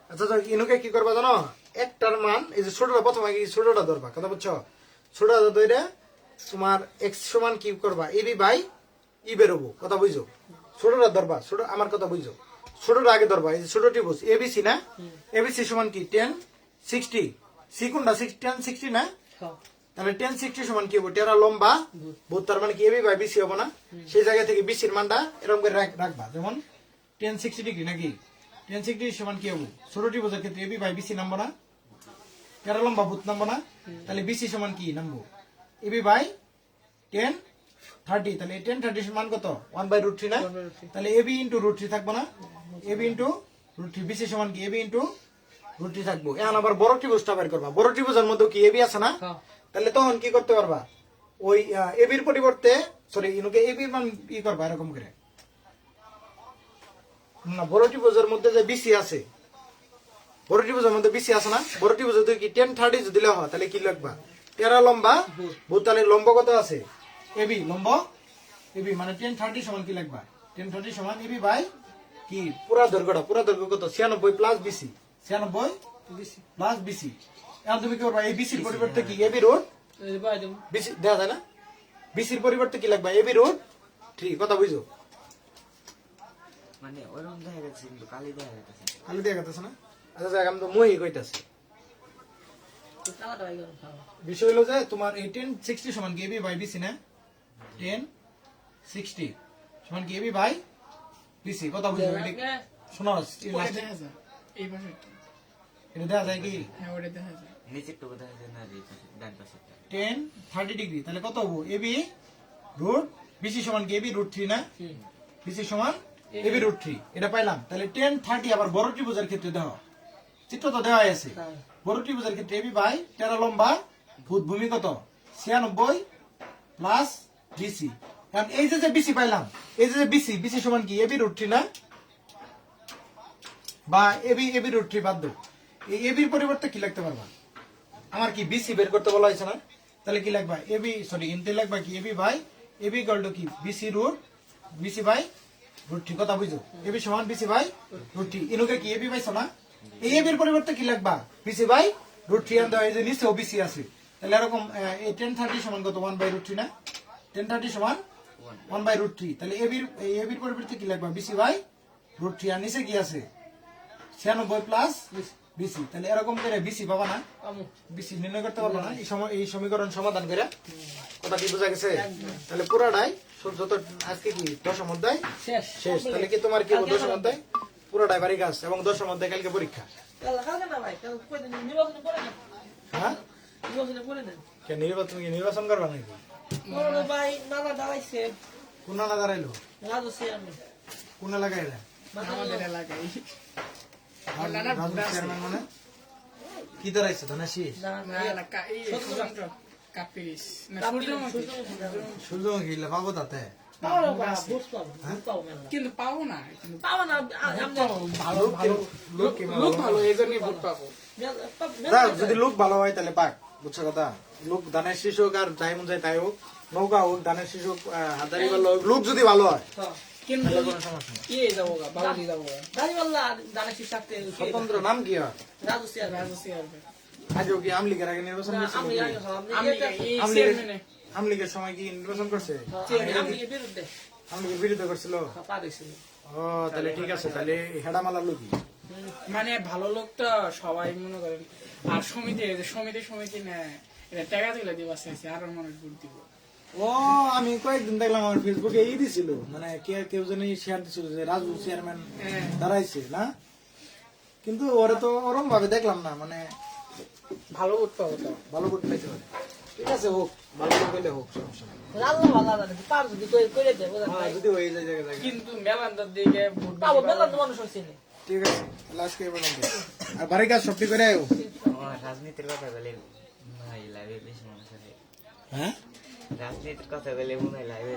আচ্ছা ইনুকে কি করবা জানো, একটার মান এই যে ছোটটা প্রথমে ছোটটা ধরবা, কথা বুঝছো, ছোটটা ধরে তোমার এক্স সমান কি করবা, এবি বাই ই বেরোবো, কথা বুঝছো, ছোটটা ধরবা, ছোট আমার কথা বুঝছো, ছোটটা আগে ধরবা, এই যে ছোটটি বুঝ এবিসি না, এবিসি সমান কি 10 60, সি কোনটা 10 60 না, হ্যাঁ তাহলে 10 60 সমান কি হবো, টেরা লম্বা ভূত, তার মানে কি এবি বাই বিসি হবো না, সেই জায়গা থেকে বিসির মানটা এরকম করে রাখবা, যেমন 10 60 ডিগ্রি নাকি, 10 60 সমান কি হবো, ছোটটি বোঝার ক্ষেত্রে এবি বাই বিসি নামবো না, টেরা লম্বা ভূত নামবো না, তাহলে বিসি সমান কি নামবো, এবি বাই 10 30, তাহলে 10 30 সমান কত 1/√3 না, তাহলে এবি ইন্টু √3 থাকবো না, এবি ইন্টু √3, বিসি সমান কি এবি ইন্টু রুটটি থাকবো। এখন আবার বড় ত্রিভুজটা বের করবা। বড় ত্রিভুজের মধ্যে কি এবি আছে না? হ্যাঁ। তাহলে তখন কি করতে পারবা? ওই এবির পরিবর্তে সরি ইনুকে এবির মান ই করবা এরকম করে। না বড় ত্রিভুজের মধ্যে যে বিসি আছে, বড় ত্রিভুজের মধ্যে বিসি আছে না? বড় ত্রিভুজে তুই কি 10 30 যদি দিলে হয় তাহলে কি লিখবা? 13 লম্বা ভূত, তাহলে লম্ব কত আছে? এবি লম্ব এবি মানে 10 30 সমান কি লিখবা? 10 30 সমান এবি বাই কি পুরা দৈর্ঘ্যটা, পুরা দৈর্ঘ্য কত? 96 প্লাস বিসি, 96 প্লাস বিসি। এখন তুমি কি করবা? এই বিসির পরিবর্তে কি এবি রুট এই বাই দেব বিসি দেওয়া যায় না? বিসির পরিবর্তে কি লিখবা? AB root 3। কথা বুঝো? মানে ওরকম দেখা গেছে কিন্তু কালি দেখা গেছে। খালি দেখা গেছে না? আচ্ছা যাক, আমি তো মই কইতাছি। তো টাকাটা বাই করো খাও বিষয় হলো যে তোমার এই 10 60 সমান কি এবি বাই বিসি না? 10 60 সমান কি এবি বাই বিসি। কথা বুঝো? এটা শোনো, ওটা দেখা যায় এই পাশে এটা দেখা যায় কি হ্যাঁ ওটা দেখা যায় নিচের টুকু দেখা যায় না, আর এই পাশে ডান পাশে 10 30 ডিগ্রি, তাহলে কত হবো? এবি রুট বিসি সমান কি এবি রুট 3 না? বিসি সমান এবি রুট 3, এটা পাইলাম। তাহলে 10 30 আবার বড় ত্রিভুজের ক্ষেত্রে দাও, চিত্র তো দেওয়া আছে। বড় ত্রিভুজের ক্ষেত্রে এবি বাই 13 লম্বা ভূত ভূমি কত? 96 প্লাস বিসি। কারণ এই যে বিসি পাইলাম, এই যে বিসি, বিসি সমান কি এবি রুট 3 না? বা এবি রুট 3 বাদ দাও। এই এবির পরিবর্তে কি লিখতে পারবা? আমার কি বিসি বের করতে বলা হয়েছে না? তাহলে কি লিখবা? এবি সরি ইনতে লিখবা কি AB by AB equal to কি BC root BC by root 3। কথা বুঝো? এবি সমান বিসি বাই রুট 3। ইনুকে কি এবি পাইছো না? এই এবির পরিবর্তে কি লিখবা? বিসি বাই রুট 3 আনতে এই যে নিচে বিসি আছে। তাহলে এরকম এই 10 30 সমান কত? 1 বাই রুট 3 না? 10 30 সমান 1 বাই রুট 3। তাহলে এবির পরিবর্তে কি লিখবা? বিসি বাই রুট 3 আর নিচে কি আছে? 96 প্লাস বিসি। তাহলে এরকম করে বিসি পাবা না? আমু বিসি নির্ণয় করতে পারবো না এই সমীকরণ সমাধান করে। কথা কি বোঝা গেছে? তাহলে পুরাটাই যত আজকে কি 10 অধ্যায় শেষ শেষ। তাহলে কি তোমার কি 10 অধ্যায় পুরাটাই বাড়ি কাজ এবং 10 অধ্যায় কালকে পরীক্ষা। কালকে না ভাই কাল কই দিন নির্বাচন করে না হ্যাঁ নির্বাচন করে না কে নির্বাচন করবা নাকি? বড় ভাই নানা দাঁড়াইছে কোন না দাঁড়াইলো? রাজু চেয়ারম্যান কোন এলাকায় এরা? আমাদের এলাকায় রাজু চেয়ারম্যান মানে কি দাঁড়াইছে? ধনাশী না না না এই স্বতন্ত্র কাপিরিস না সূর্যমুখী পাবো তাতে? পাবো মেলা কিন্তু পাবো না কিন্তু পাবো না ভালো ভালো লোক কি লোক ভালো এই জন্যই ভোট পাবো যাক, যদি লোক ভালো হয় তাহলে পাক। বুঝছো কথা? লোক দানের শিশু হোক আর যাই মন যায় তাই হোক, নৌকা হোক, দানের শিশু হোক, হাজারি ভালো হোক, লোক যদি ভালো হয় কিন্তু তাহলে কোনো সমস্যা নেই। ইয়ে যাবো গা বাউলি যাবো গা দাঁড়িপাল্লা দাঁড়াইছি সাথে স্বতন্ত্র নাম কি হয়? রাজু চেয়ারম্যান রাজু চেয়ারম্যান আজও কি আমলিগের আগে নির্বাচন করছিল? আমি আগে হলাম আমি এই চেয়ারম্যানে আমলিগের সময় কি নির্বাচন করছে? আমি বিরুদ্ধে আমলিগের বিরুদ্ধে করছিল? পারিছিল ও তাহলে ঠিক আছে। তাহলে হেডামালার লোকই মানে ভালো লোকটা সবাই মনে করেন। আর সমিতি নেয় এটা টাকা দিলে দিবা চাইছে আরো মানুষ ভোট দিব। ও আমি কয়েকদিন দেখলাম আমার ফেসবুকে এই দিছিল, মানে কেউ জানি শেয়ার দিছিল যে রাজু চেয়ারম্যান দাঁড়াইছে না, কিন্তু ওরা তো ওরম ভাবে দেখলাম না, মানে ভালো ভোট পাবো তো ভালো করতে পাইতে পারে। ঠিক আছে হোক, ভালো করে পেলে হোক, সমস্যা নেই। রাজু ভালো জানে পার যদি করে দেয় হ্যাঁ, যদি হয়ে যায় জায়গায় জায়গায়। কিন্তু মেলান্দার দিকে ভোট পাবো মেলা মানুষ হচ্ছে না ঠিক আছে লাস্ট এবার আর বাড়ির কাজ সবটি করে আয়ো। রাজনীতির কথা বলে মনে হয় লাইভে বেশি মানুষ আছে। হ্যাঁ রাজনীতির কথা বলে মনে হয় লাইভে